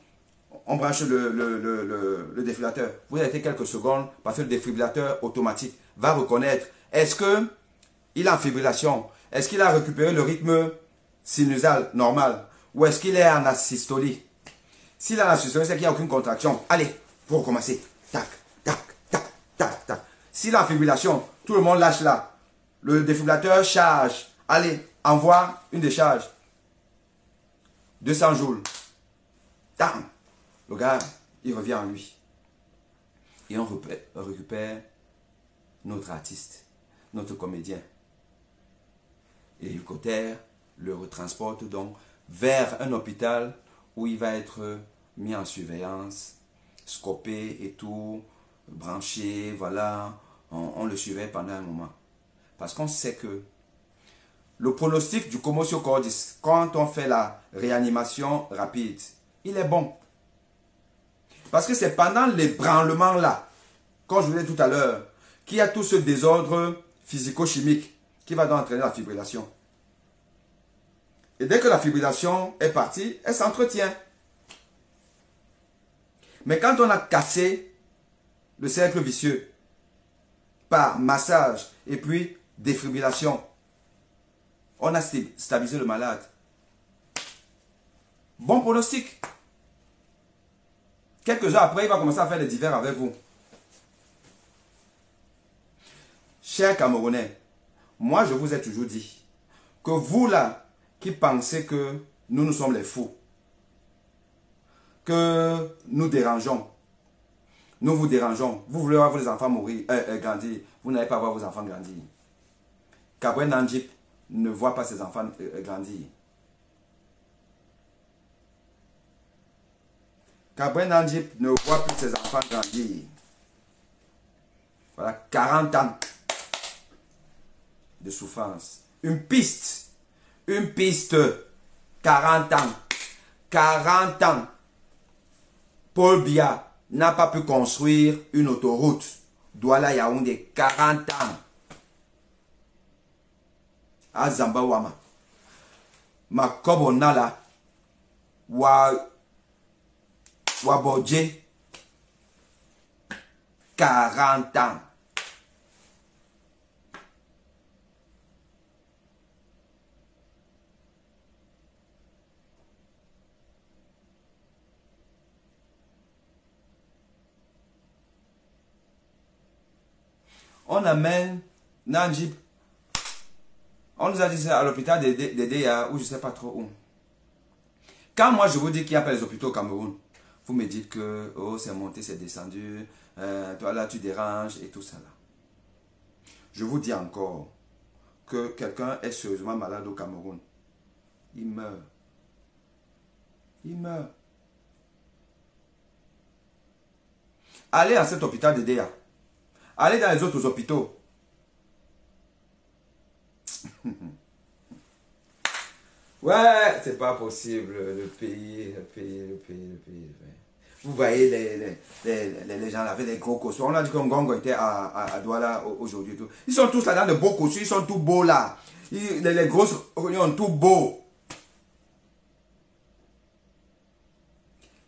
branche le défibrillateur. Vous arrêtez quelques secondes parce que le défibrillateur automatique va reconnaître est-ce qu'il est en fibrillation, est-ce qu'il a récupéré le rythme sinusal normal ou est-ce qu'il est en asystolie. S'il est en asystolie, c'est qu'il n'y a aucune contraction. Allez, pour recommencer. Tac, tac, tac, tac, tac. S'il est en fibrillation, tout le monde lâche là. Le défibrillateur charge. Allez, envoie une décharge. 200 joules. Tam. Le gars, il revient en lui. Et on récupère notre artiste, notre comédien. Et l'hélicoptère le retransporte donc vers un hôpital où il va être mis en surveillance, scopé et tout, branché, voilà. On le surveille pendant un moment. Parce qu'on sait que le pronostic du commotio cordis, quand on fait la réanimation rapide, il est bon. Parce que c'est pendant l'ébranlement là, comme je vous l'ai dit tout à l'heure, qu'il y a tout ce désordre physico-chimique qui va donc entraîner la fibrillation. Et dès que la fibrillation est partie, elle s'entretient. Mais quand on a cassé le cercle vicieux par massage et puis défibrillation, on a stabilisé le malade. Bon pronostic. Quelques heures après, il va commencer à faire des divers avec vous. Chers Camerounais, moi je vous ai toujours dit que vous là, qui pensez que nous sommes les fous, que nous dérangeons, nous vous dérangeons, vous voulez voir vos enfants mourir, grandir, vous n'allez pas voir vos enfants grandir. Gabriel Nandjip ne voit pas ses enfants grandir. Gabriel Nandjip ne voit plus ses enfants grandir. Voilà, 40 ans de souffrance. Une piste, 40 ans. 40 ans. Paul Biya n'a pas pu construire une autoroute. Douala Yaoundé, 40 ans. À Zambawama. Makobo Nala. Wabodje. 40 ans. On amène Nandjip. On nous a dit ça à l'hôpital de Déa, ou je ne sais pas trop où. Quand moi je vous dis qu'il n'y a pas les hôpitaux au Cameroun, vous me dites que oh, c'est monté, c'est descendu, toi là tu déranges et tout ça là. Je vous dis encore que quelqu'un est sérieusement malade au Cameroun. Il meurt. Il meurt. Allez à cet hôpital de Déa. Allez dans les autres hôpitaux. Ouais, c'est pas possible. Le pays. Vous voyez les gens là avec des gros costumes. On a dit que Ngongo était à Douala aujourd'hui. Ils sont tous là dans de beaux costumes. Ils sont tous beaux là. Les grosses réunions, tout beaux.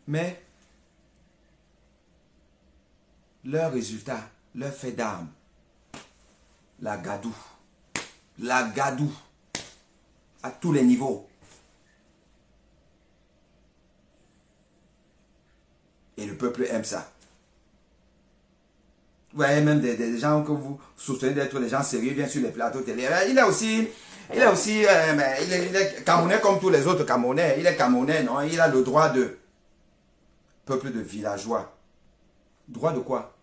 Mais leur résultat, leur fait d'armes, la gadou, à tous les niveaux. Et le peuple aime ça. Vous voyez même des gens que vous soutenez d'être des gens sérieux, viennent sur les plateaux télé. Il est aussi Camerounais comme tous les autres Camerounais. Il est Camerounais, non? Il a le droit de peuple de villageois. Droit de quoi?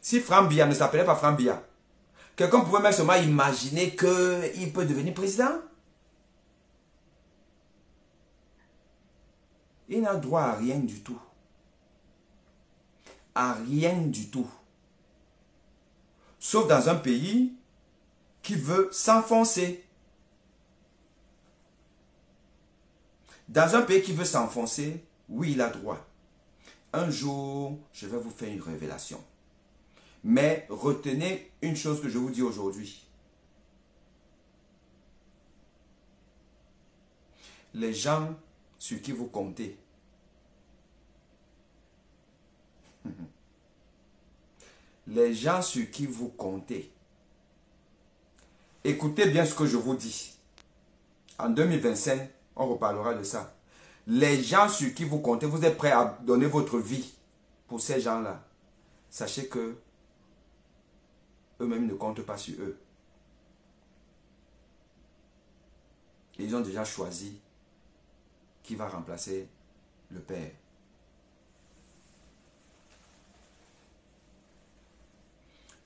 Si Franck Biya ne s'appelait pas Franck Biya, quelqu'un pouvait même seulement imaginer qu'il peut devenir président. Il n'a droit à rien du tout. À rien du tout. Sauf dans un pays qui veut s'enfoncer. Dans un pays qui veut s'enfoncer, oui, il a droit. Un jour, je vais vous faire une révélation. Mais retenez une chose que je vous dis aujourd'hui. les gens sur qui vous comptez, les gens sur qui vous comptez, écoutez bien ce que je vous dis. En 2025, on reparlera de ça. Les gens sur qui vous comptez, vous êtes prêts à donner votre vie pour ces gens-là. Sachez que eux-mêmes ne comptent pas sur eux. Ils ont déjà choisi qui va remplacer le Père.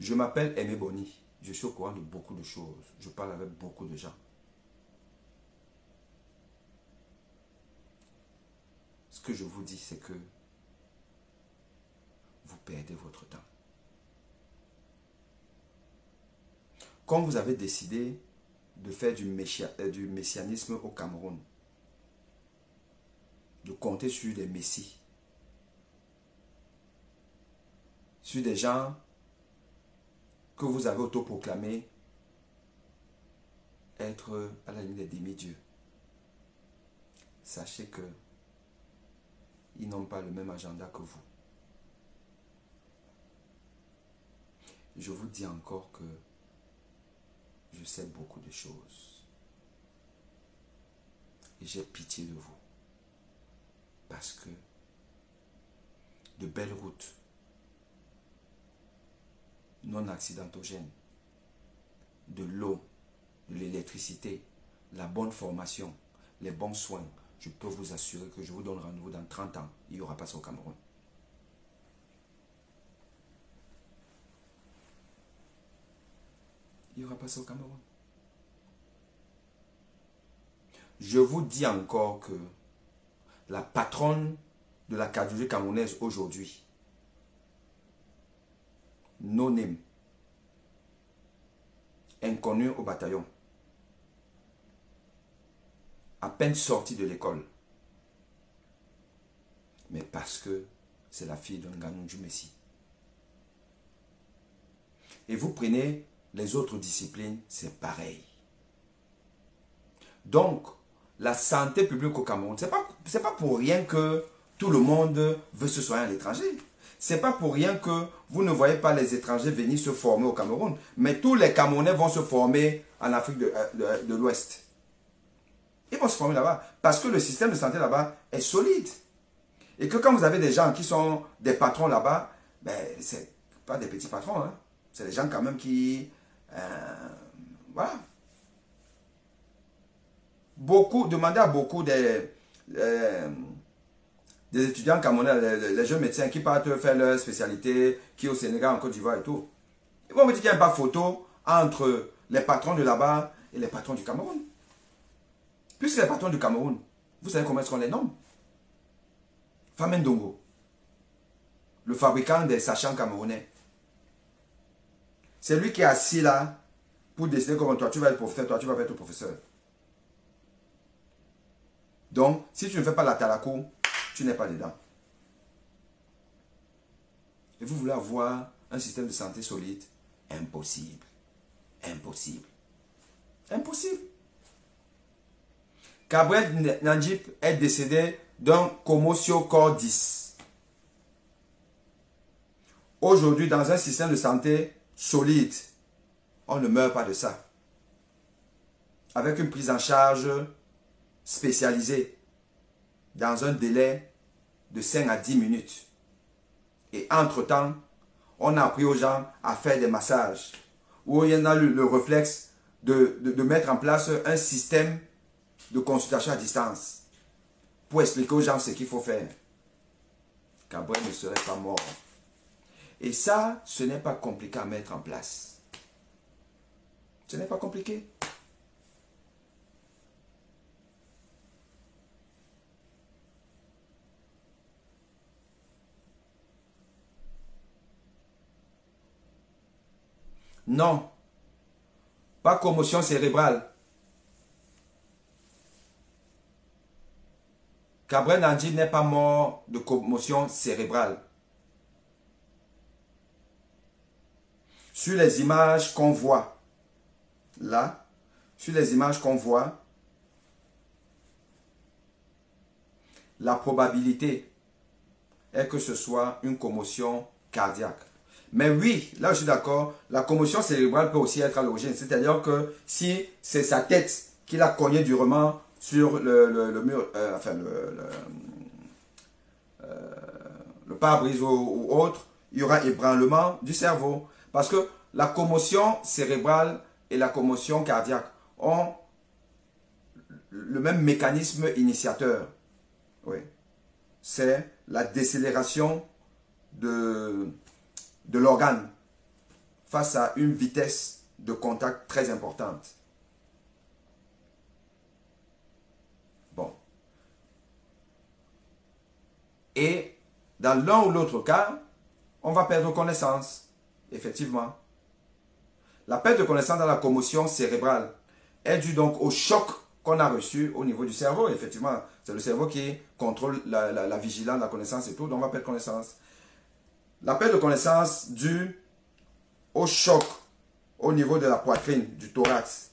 Je m'appelle Aimé Boni. Je suis au courant de beaucoup de choses. Je parle avec beaucoup de gens. Ce que je vous dis, c'est que vous perdez votre temps. Comme vous avez décidé de faire du messianisme au Cameroun, de compter sur des messies, sur des gens que vous avez autoproclamés être à la limite des demi-dieux, sachez que ils n'ont pas le même agenda que vous. Je vous dis encore que je sais beaucoup de choses. Et j'ai pitié de vous. Parce que de belles routes non accidentogènes, de l'eau, de l'électricité, la bonne formation, les bons soins, je peux vous assurer que je vous donne rendez-vous dans 30 ans. Il n'y aura pas ça au Cameroun. Il n'y aura pas ça au Cameroun. Je vous dis encore que la patronne de la cardiologie camerounaise aujourd'hui, no name, inconnue au bataillon, à peine sortie de l'école, mais parce que c'est la fille d'un Nganou Messi. Et vous prenez les autres disciplines, c'est pareil. Donc, la santé publique au Cameroun, c'est pas pour rien que tout le monde veut se soigner à l'étranger. C'est pas pour rien que vous ne voyez pas les étrangers venir se former au Cameroun. Mais tous les Camerounais vont se former en Afrique de l'Ouest. Ils vont se former là-bas parce que le système de santé là-bas est solide. Et que quand vous avez des gens qui sont des patrons là-bas, ben, c'est pas des petits patrons. Hein. C'est des gens quand même qui... voilà. Demandez à beaucoup des étudiants camerounais, les jeunes médecins qui partent faire leur spécialité, qui au Sénégal, en Côte d'Ivoire et tout. Ils vont vous dire qu'il n'y a pas photo entre les patrons de là-bas et les patrons du Cameroun. Puisque les patrons du Cameroun, vous savez comment est-ce qu'on les nomme? Famendongo, le fabricant des sachants camerounais. C'est lui qui est assis là pour décider comment toi tu vas être professeur, toi tu vas être professeur. Donc, si tu ne fais pas la talakou, tu n'es pas dedans. Et vous voulez avoir un système de santé solide? Impossible. Impossible. Impossible. Gabriel Nandjip est décédé d'un commotion cordis. Aujourd'hui, dans un système de santé solide, on ne meurt pas de ça. Avec une prise en charge spécialisée dans un délai de 5 à 10 minutes. Et entre-temps, on a appris aux gens à faire des massages. Ou il y en a le réflexe de mettre en place un système de consultation à distance pour expliquer aux gens ce qu'il faut faire. Gabriel ne serait pas mort. Et ça, ce n'est pas compliqué à mettre en place. Ce n'est pas compliqué. Non. Pas commotion cérébrale. Gabriel Nandjip n'est pas mort de commotion cérébrale. Sur les images qu'on voit, là, sur les images qu'on voit, la probabilité est que ce soit une commotion cardiaque. Mais oui, là je suis d'accord, la commotion cérébrale peut aussi être à l'origine. C'est-à-dire que si c'est sa tête qui l'a cogné durement sur le mur, le pare-brise ou autre, il y aura ébranlement du cerveau. Parce que la commotion cérébrale et la commotion cardiaque ont le même mécanisme initiateur. Oui. C'est la décélération de l'organe face à une vitesse de contact très importante. Bon. Et dans l'un ou l'autre cas, on va perdre connaissance. Effectivement. La perte de connaissance dans la commotion cérébrale est due donc au choc qu'on a reçu au niveau du cerveau. Effectivement, c'est le cerveau qui contrôle la vigilance, la connaissance et tout, donc on va perdre connaissance. La perte de connaissance due au choc au niveau de la poitrine, du thorax.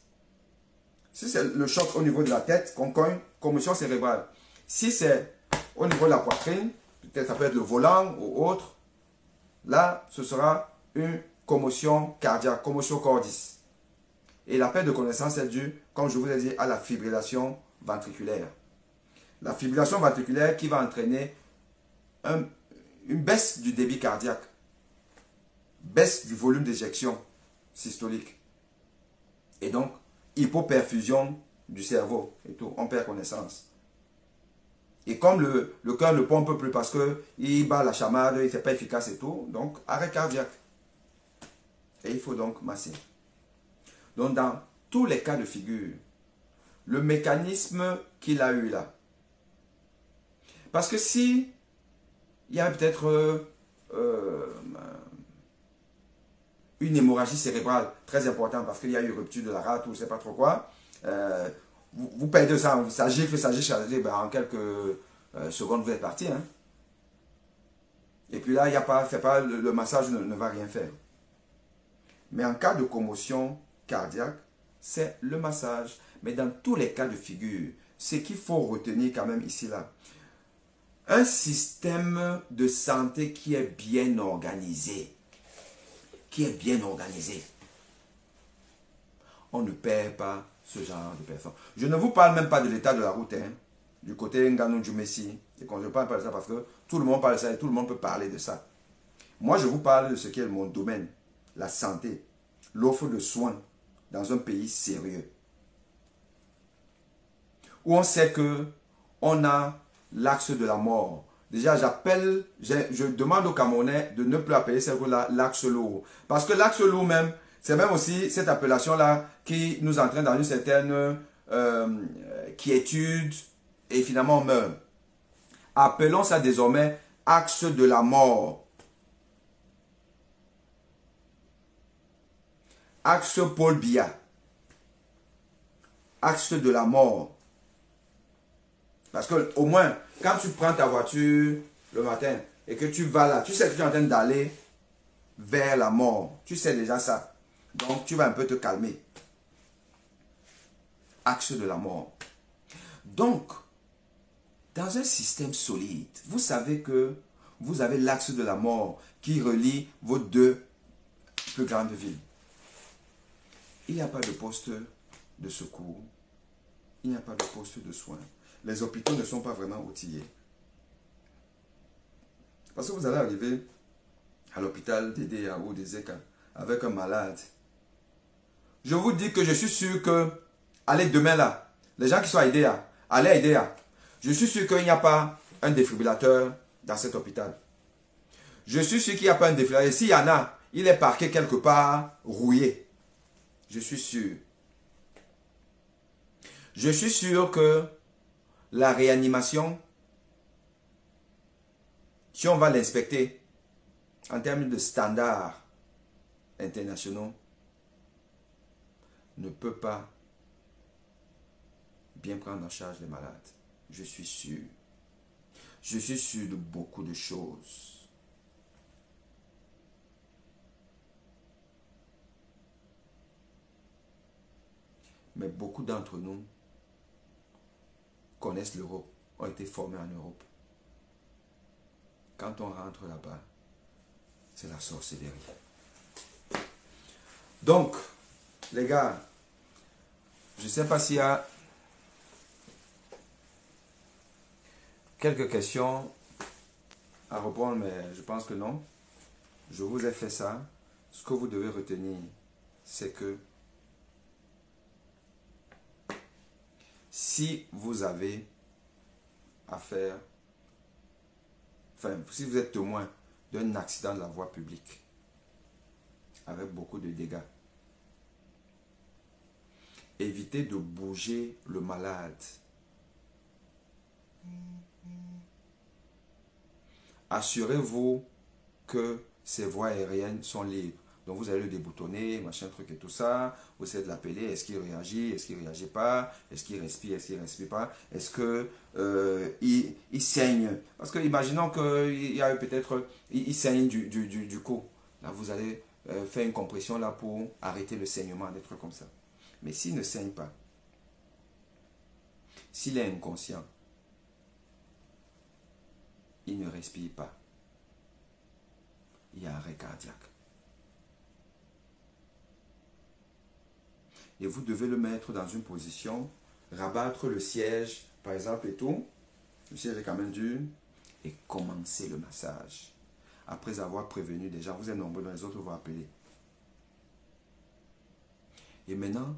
Si c'est le choc au niveau de la tête qu'on cogne, commotion cérébrale. Si c'est au niveau de la poitrine, peut-être ça peut être le volant ou autre, là, ce sera une commotion cardiaque, commotion cordis. Et la perte de connaissance est due, comme je vous ai dit, à la fibrillation ventriculaire. La fibrillation ventriculaire qui va entraîner une baisse du débit cardiaque, baisse du volume d'éjection systolique. Et donc, hypoperfusion du cerveau et tout, on perd connaissance. Et comme le cœur ne pompe plus parce qu'il bat la chamade, il n'est pas efficace et tout, donc arrêt cardiaque. Et il faut donc masser. Donc dans tous les cas de figure, le mécanisme qu'il a eu là, parce que si il y a peut-être une hémorragie cérébrale très importante parce qu'il y a eu rupture de la rate ou je ne sais pas trop quoi, vous perdez ça gifle, ben, en quelques secondes vous êtes parti. Hein. Et puis là, il y a pas, le massage ne va rien faire. Mais en cas de commotion cardiaque, c'est le massage. Mais dans tous les cas de figure, ce qu'il faut retenir quand même ici, là, un système de santé qui est bien organisé, on ne perd pas ce genre de personnes. Je ne vous parle même pas de l'état de la route, hein, du côté Nganou Djoumessi, et quand je parle pas de ça parce que tout le monde parle de ça et tout le monde peut parler de ça. Moi, je vous parle de ce qui est mon domaine, la santé, l'offre de soins dans un pays sérieux. Où on sait que on a l'axe de la mort. Déjà, je demande aux Camerounais de ne plus appeler cette route-là l'axe lourd. Parce que l'axe lourd même, c'est même aussi cette appellation-là qui nous entraîne dans une certaine quiétude et finalement on meurt. Appelons ça désormais axe de la mort. Axe Paul Biya. Axe de la mort. Parce que au moins, quand tu prends ta voiture le matin et que tu vas là, tu sais que tu es en train d'aller vers la mort. Tu sais déjà ça. Donc, tu vas un peu te calmer. Axe de la mort. Donc, dans un système solide, vous savez que vous avez l'axe de la mort qui relie vos deux plus grandes villes. Il n'y a pas de poste de secours. Il n'y a pas de poste de soins. Les hôpitaux ne sont pas vraiment outillés. Parce que vous allez arriver à l'hôpital d'Edea ou des Zeka avec un malade. Je vous dis que je suis sûr que, allez demain là, les gens qui sont à Edea, allez à Edea. Je suis sûr qu'il n'y a pas un défibrillateur dans cet hôpital. Je suis sûr qu'il n'y a pas un défibrillateur. Et s'il y en a, il est parqué quelque part, rouillé. Je suis sûr. Je suis sûr que la réanimation, si on va l'inspecter en termes de standards internationaux, ne peut pas bien prendre en charge les malades. Je suis sûr. Je suis sûr de beaucoup de choses. Mais beaucoup d'entre nous connaissent l'Europe. ont été formés en Europe. Quand on rentre là-bas, c'est la sorcellerie. Donc, les gars, je ne sais pas s'il y a quelques questions à répondre, mais je pense que non. Je vous ai fait ça. Ce que vous devez retenir, c'est que si vous avez affaire, enfin, si vous êtes témoin d'un accident de la voie publique avec beaucoup de dégâts, évitez de bouger le malade. Assurez-vous que ces voies aériennes sont libres. Donc vous allez le déboutonner, machin, truc et tout ça. Vous essayez de l'appeler. Est-ce qu'il réagit? Est-ce qu'il ne réagit pas? Est-ce qu'il respire? Est-ce qu'il ne respire pas? Est-ce que il saigne? Parce que imaginons qu'il y a peut-être... Il saigne du cou. Là, vous allez faire une compression là pour arrêter le saignement, des trucs comme ça. Mais s'il ne saigne pas, s'il est inconscient, il ne respire pas, il y a arrêt cardiaque. Et vous devez le mettre dans une position, rabattre le siège, par exemple, et tout. Le siège est quand même dur. Et commencer le massage. Après avoir prévenu déjà, vous êtes nombreux, dans les autres vont appeler. Et maintenant,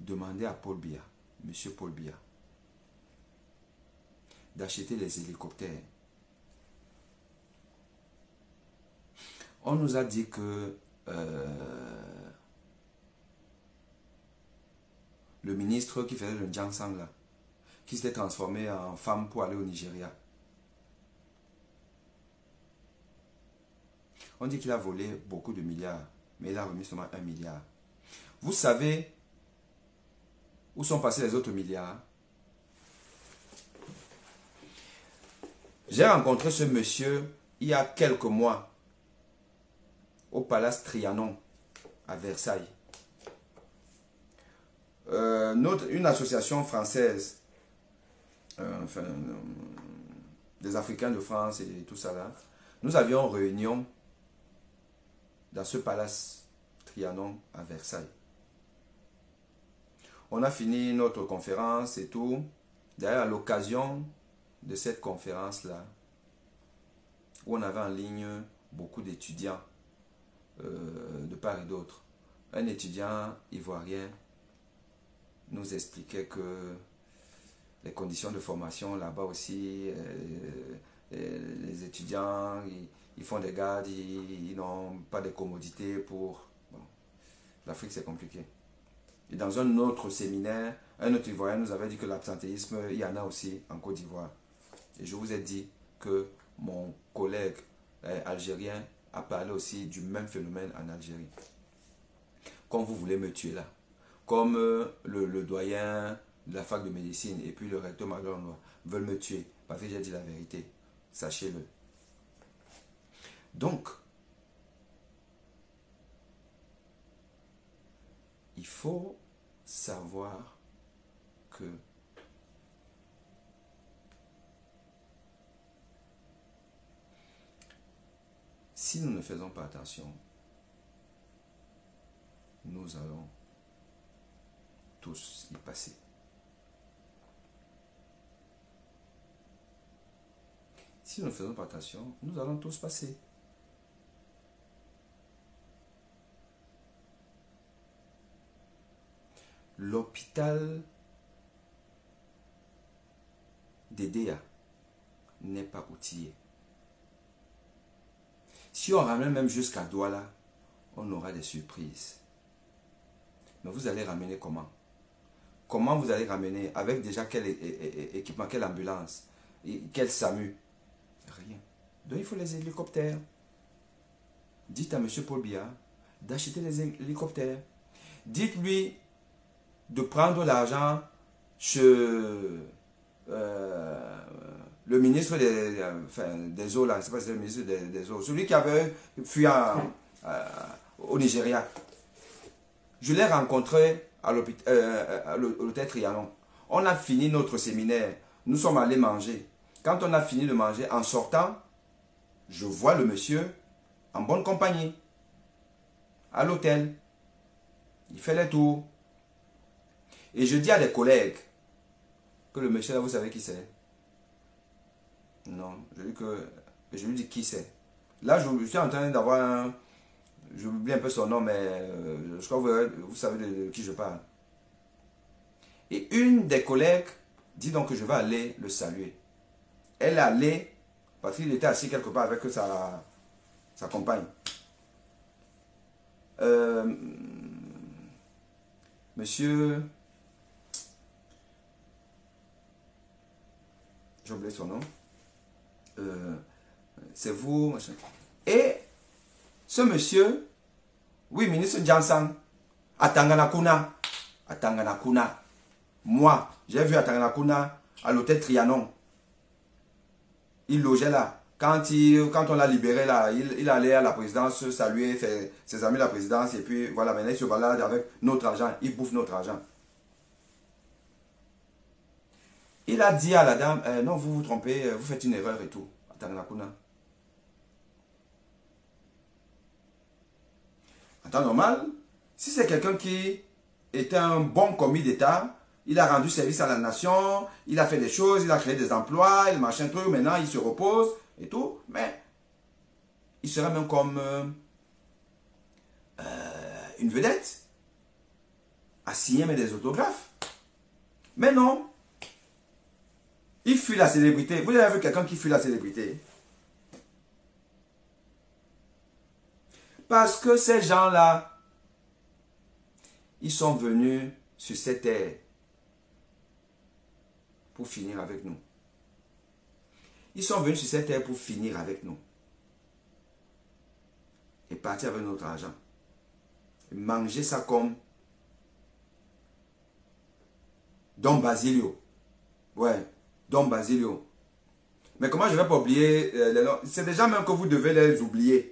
demandez à Paul Biya, Monsieur Paul Biya, d'acheter les hélicoptères. On nous a dit que le ministre qui faisait le Djansang là, qui s'était transformé en femme pour aller au Nigeria. On dit qu'il a volé beaucoup de milliards, mais il a remis seulement 1 milliard. Vous savez où sont passés les autres milliards? J'ai rencontré ce monsieur il y a quelques mois au Palace Trianon à Versailles. Une association française, des Africains de France et tout ça là, nous avions réunion dans ce Palace Trianon à Versailles. On a fini notre conférence et tout. D'ailleurs, à l'occasion de cette conférence-là, où on avait en ligne beaucoup d'étudiants de part et d'autre. Un étudiant ivoirien nous expliquait que les conditions de formation là-bas aussi, les étudiants, ils font des gardes, ils n'ont pas de commodités pour... Bon, l'Afrique c'est compliqué. Et dans un autre séminaire, un autre Ivoirien nous avait dit que l'absentéisme, il y en a aussi en Côte d'Ivoire. Et je vous ai dit que mon collègue algérien a parlé aussi du même phénomène en Algérie. Comme vous voulez me tuer là. Comme le doyen de la fac de médecine et puis le recteur Magloire veulent me tuer parce que j'ai dit la vérité. Sachez-le. Donc, il faut savoir que si nous ne faisons pas attention, nous allons tous y passer. Si nous ne faisons pas attention, nous allons tous passer. L'hôpital d'Edea n'est pas outillé. Si on ramène même jusqu'à Douala, on aura des surprises. Mais vous allez ramener comment? Comment vous allez ramener? Avec déjà quel équipement, quelle ambulance, quel SAMU? Rien. Donc il faut les hélicoptères. Dites à M. Paul Biya d'acheter les hélicoptères. Dites-lui de prendre l'argent chez le ministre des eaux, là, c'est pas si c'est le ministre des eaux, celui qui avait fui au Nigeria. Je l'ai rencontré à l'hôtel Trianon. On a fini notre séminaire. nous sommes allés manger. Quand on a fini de manger, en sortant, je vois le monsieur en bonne compagnie, à l'hôtel. Il fait les tours. Et je dis à des collègues que le monsieur là, vous savez qui c'est? Non, je lui dis qui c'est. Là, je suis en train d'avoir un... J'oublie un peu son nom, mais je crois que vous savez de qui je parle. Et une des collègues dit donc que je vais aller le saluer. Elle est allée, parce qu'il était assis quelque part avec sa compagne. Monsieur... J'ai oublié son nom. C'est vous. Et ce monsieur, oui, ministre Jansan, à Tanganakuna. À Tanganakuna. Moi, j'ai vu à Tanganakuna, à l'hôtel Trianon. Il logeait là. Quand on l'a libéré là, il allait à la présidence saluer ses amis de la présidence. Et puis voilà, maintenant il se balade avec notre argent. Il bouffe notre argent. Il a dit à la dame, non, vous vous trompez, vous faites une erreur et tout. À Tanganakuna. En temps normal, si c'est quelqu'un qui était un bon commis d'État, il a rendu service à la nation, il a fait des choses, il a créé des emplois, il machin truc, maintenant il se repose et tout, mais il serait même comme une vedette à signer même des autographes. Mais non, il fuit la célébrité. Vous avez vu quelqu'un qui fuit la célébrité? Parce que ces gens-là, ils sont venus sur cette terre pour finir avec nous. Ils sont venus sur cette terre pour finir avec nous. Et partir avec notre argent. Et manger ça comme Don Basilio. Ouais, Don Basilio. Mais comment je ne vais pas oublier les noms? C'est déjà même que vous devez les oublier.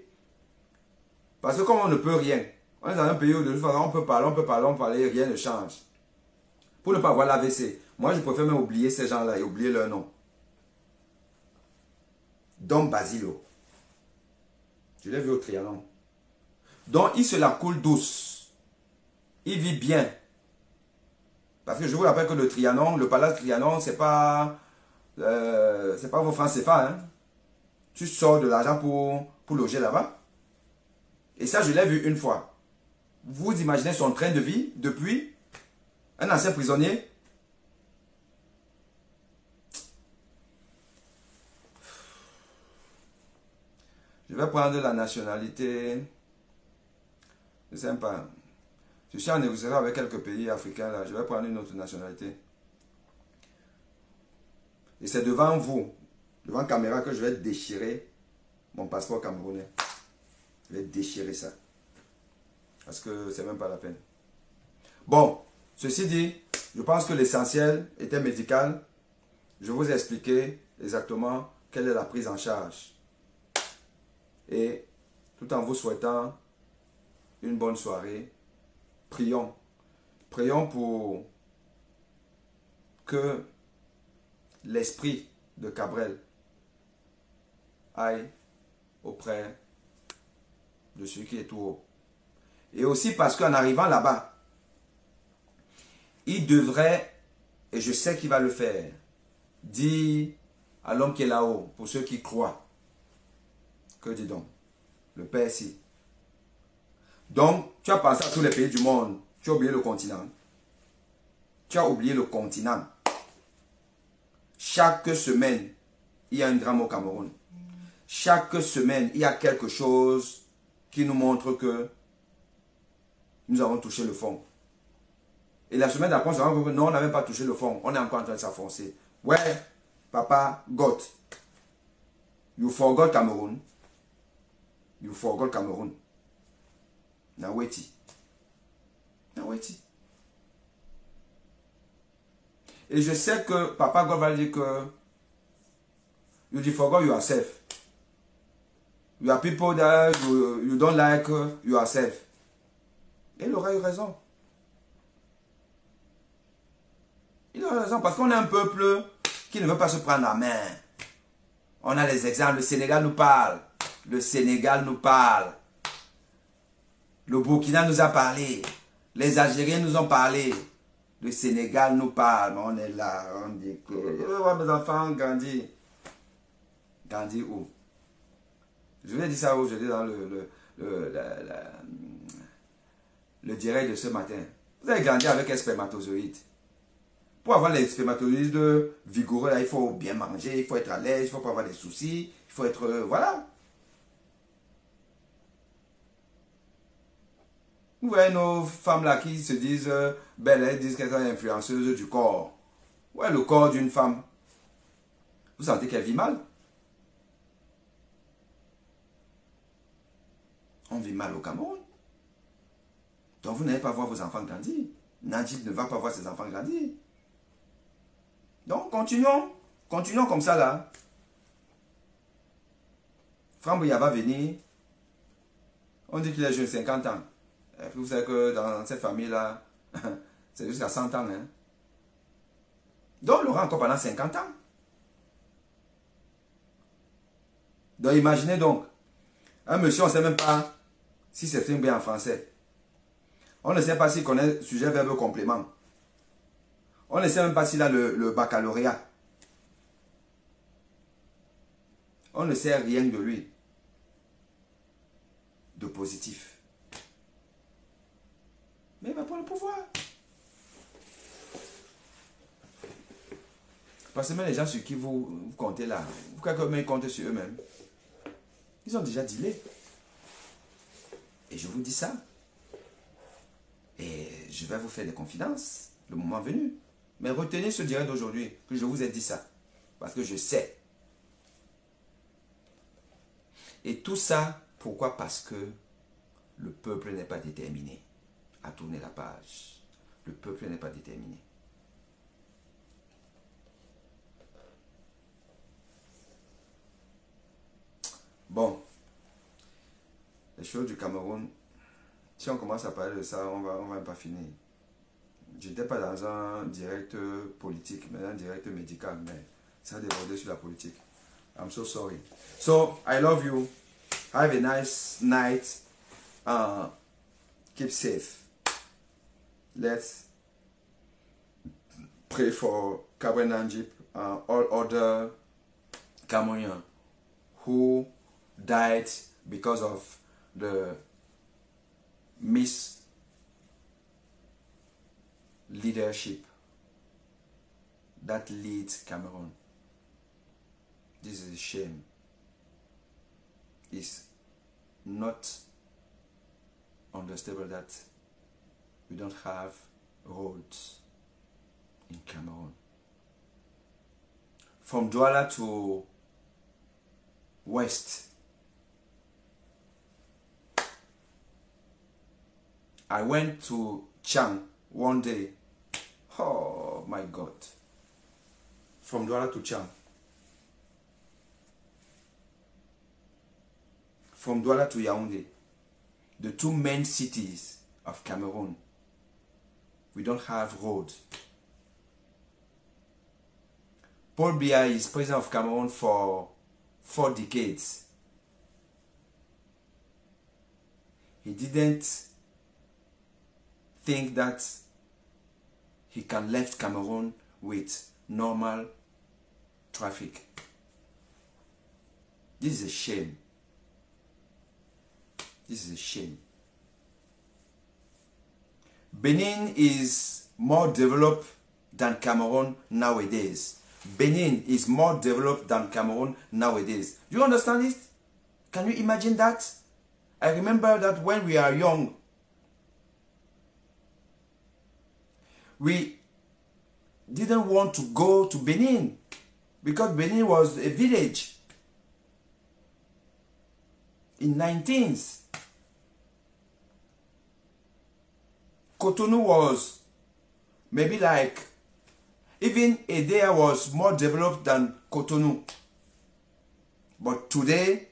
Parce que comme on ne peut rien, on est dans un pays où de toute façon on peut parler, rien ne change. Pour ne pas avoir l'AVC, moi je préfère même oublier ces gens-là et oublier leur nom. Don Basilio. Je l'ai vu au Trianon. Donc il se la coule douce. Il vit bien. Parce que je vous rappelle que le Trianon, le palace Trianon, c'est pas vos francs CFA. Hein. Tu sors de l'argent pour loger là-bas. Et ça, je l'ai vu une fois. Vous imaginez son train de vie depuis un ancien prisonnier. Je vais prendre la nationalité. Je ne sais pas. Je suis en négociation avec quelques pays africains là. Je vais prendre une autre nationalité. Et c'est devant vous, devant la caméra, que je vais déchirer mon passeport camerounais. Je vais déchirer ça. Parce que c'est même pas la peine. Bon, ceci dit, je pense que l'essentiel était médical. Je vous ai expliqué exactement quelle est la prise en charge. Et tout en vous souhaitant une bonne soirée, prions. Prions pour que l'esprit de Cabrel aille auprès de celui qui est tout haut. Et aussi parce qu'en arrivant là-bas, il devrait, et je sais qu'il va le faire, dire à l'homme qui est là-haut, pour ceux qui croient, que dis donc, le Père ici. Donc, tu as pensé à tous les pays du monde, tu as oublié le continent. Tu as oublié le continent. Chaque semaine, il y a un drame au Cameroun. Chaque semaine, il y a quelque chose qui nous montre que nous avons touché le fond. Et la semaine d'après, on se rend compte que non, on n'avait pas touché le fond. On est encore en train de s'enfoncer. Ouais, papa, God. You forgot Cameroun. You forgot Cameroun. Naweti. Naweti. Et je sais que papa God va dire que you forgot yourself. You are people that you don't like yourself. Et il aurait eu raison. Il aurait raison parce qu'on est un peuple qui ne veut pas se prendre en main. On a les exemples. Le Sénégal nous parle. Le Sénégal nous parle. Le Burkina nous a parlé. Les Algériens nous ont parlé. Le Sénégal nous parle. On est là. On dit que je veux voir mes enfants grandir. Grandir où? Je vous ai dit ça aujourd'hui dans le direct de ce matin. Vous allez grandir avec un spermatozoïde. Pour avoir les spermatozoïdes vigoureux, là, il faut bien manger, il faut être à l'aise, il ne faut pas avoir des soucis, il faut être... voilà. Vous voyez nos femmes là qui se disent belles, elles disent qu'elles sont influenceuses du corps. Ouais, le corps d'une femme. Vous sentez qu'elle vit mal? On vit mal au Cameroun. Donc vous n'allez pas voir vos enfants grandir. Najib ne va pas voir ses enfants grandir. Donc continuons. Continuons comme ça là. Frambouya va venir. On dit qu'il est jeune, 50 ans. Et puis vous savez que dans cette famille-là, c'est jusqu'à 100 ans. Hein? Donc, il aura encore pendant 50 ans. Donc, imaginez donc, un monsieur, on ne sait même pas si c'est bien en français. On ne sait pas s'il connaît sujet, verbe, complément. On ne sait même pas s'il a le baccalauréat. On ne sait rien de lui. De positif. Mais il va prendre le pouvoir. Parce que même les gens sur qui vous comptez là, vous croyez qu'ils comptent sur eux-mêmes. Ils ont déjà dealé. Et je vous dis ça. Et je vais vous faire des confidences le moment venu. Mais retenez ce direct d'aujourd'hui que je vous ai dit ça. Parce que je sais. Et tout ça, pourquoi? Parce que le peuple n'est pas déterminé à tourner la page. Le peuple n'est pas déterminé. Bon, les choses du Cameroun, si on commence à parler de ça, on va même pas finir. Je n'étais pas dans un direct politique, mais un direct médical, mais ça a débordé sur la politique. I'm so sorry. So, I love you. Have a nice night. Keep safe. Let's pray for Kabwe Nanjib and all other Cameroonians who died because of the misleadership that leads Cameroon. This is a shame. It's not understandable that we don't have roads in Cameroon. From Douala to west, I went to Chang one day. Oh my God. From Douala to Chang. From Douala to Yaoundé. The two main cities of Cameroon. We don't have roads. Paul Biya is president of Cameroon for 4 decades. He didn't think that he can left Cameroon with normal traffic. This is a shame. This is a shame. Benin is more developed than Cameroon nowadays. Benin is more developed than Cameroon nowadays. Do you understand it? Can you imagine that? I remember that when we are young, we didn't want to go to Benin because Benin was a village. In 19th, Cotonou was maybe like, even Edea was more developed than Cotonou. But today,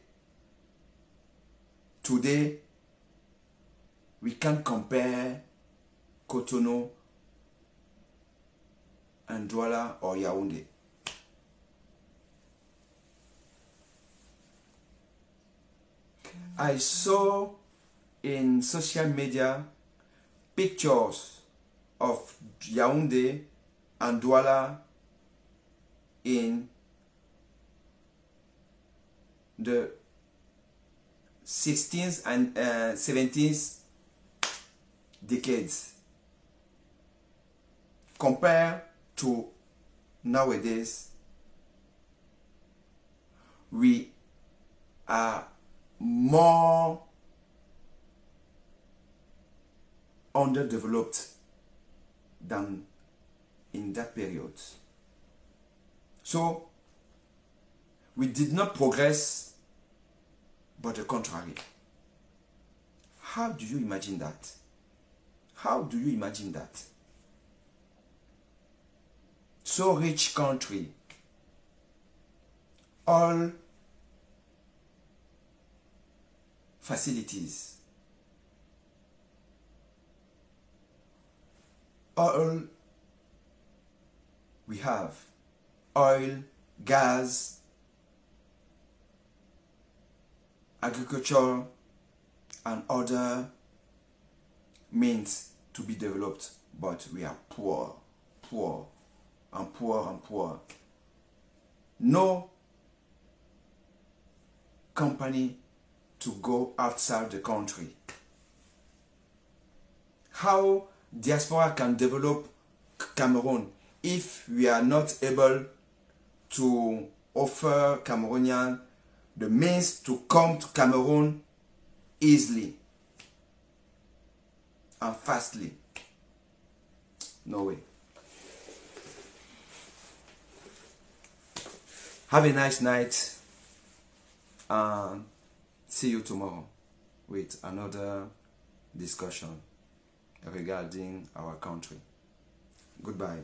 we can't compare Cotonou and Douala or Yaoundé. I saw in social media pictures of Yaoundé and Douala in the 16th and 17th decades compared to nowadays. We are more underdeveloped than in that period. So we did not progress, but the contrary. How do you imagine that? How do you imagine that? So rich country, all facilities, all we have, oil, gas, agriculture, and other means to be developed, but we are poor, poor, and poor, and poor. No company to go outside the country. How diaspora can develop Cameroon if we are not able to offer Cameroonians the means to come to Cameroon easily and fastly? No way. Have a nice night and see you tomorrow with another discussion regarding our country. Goodbye.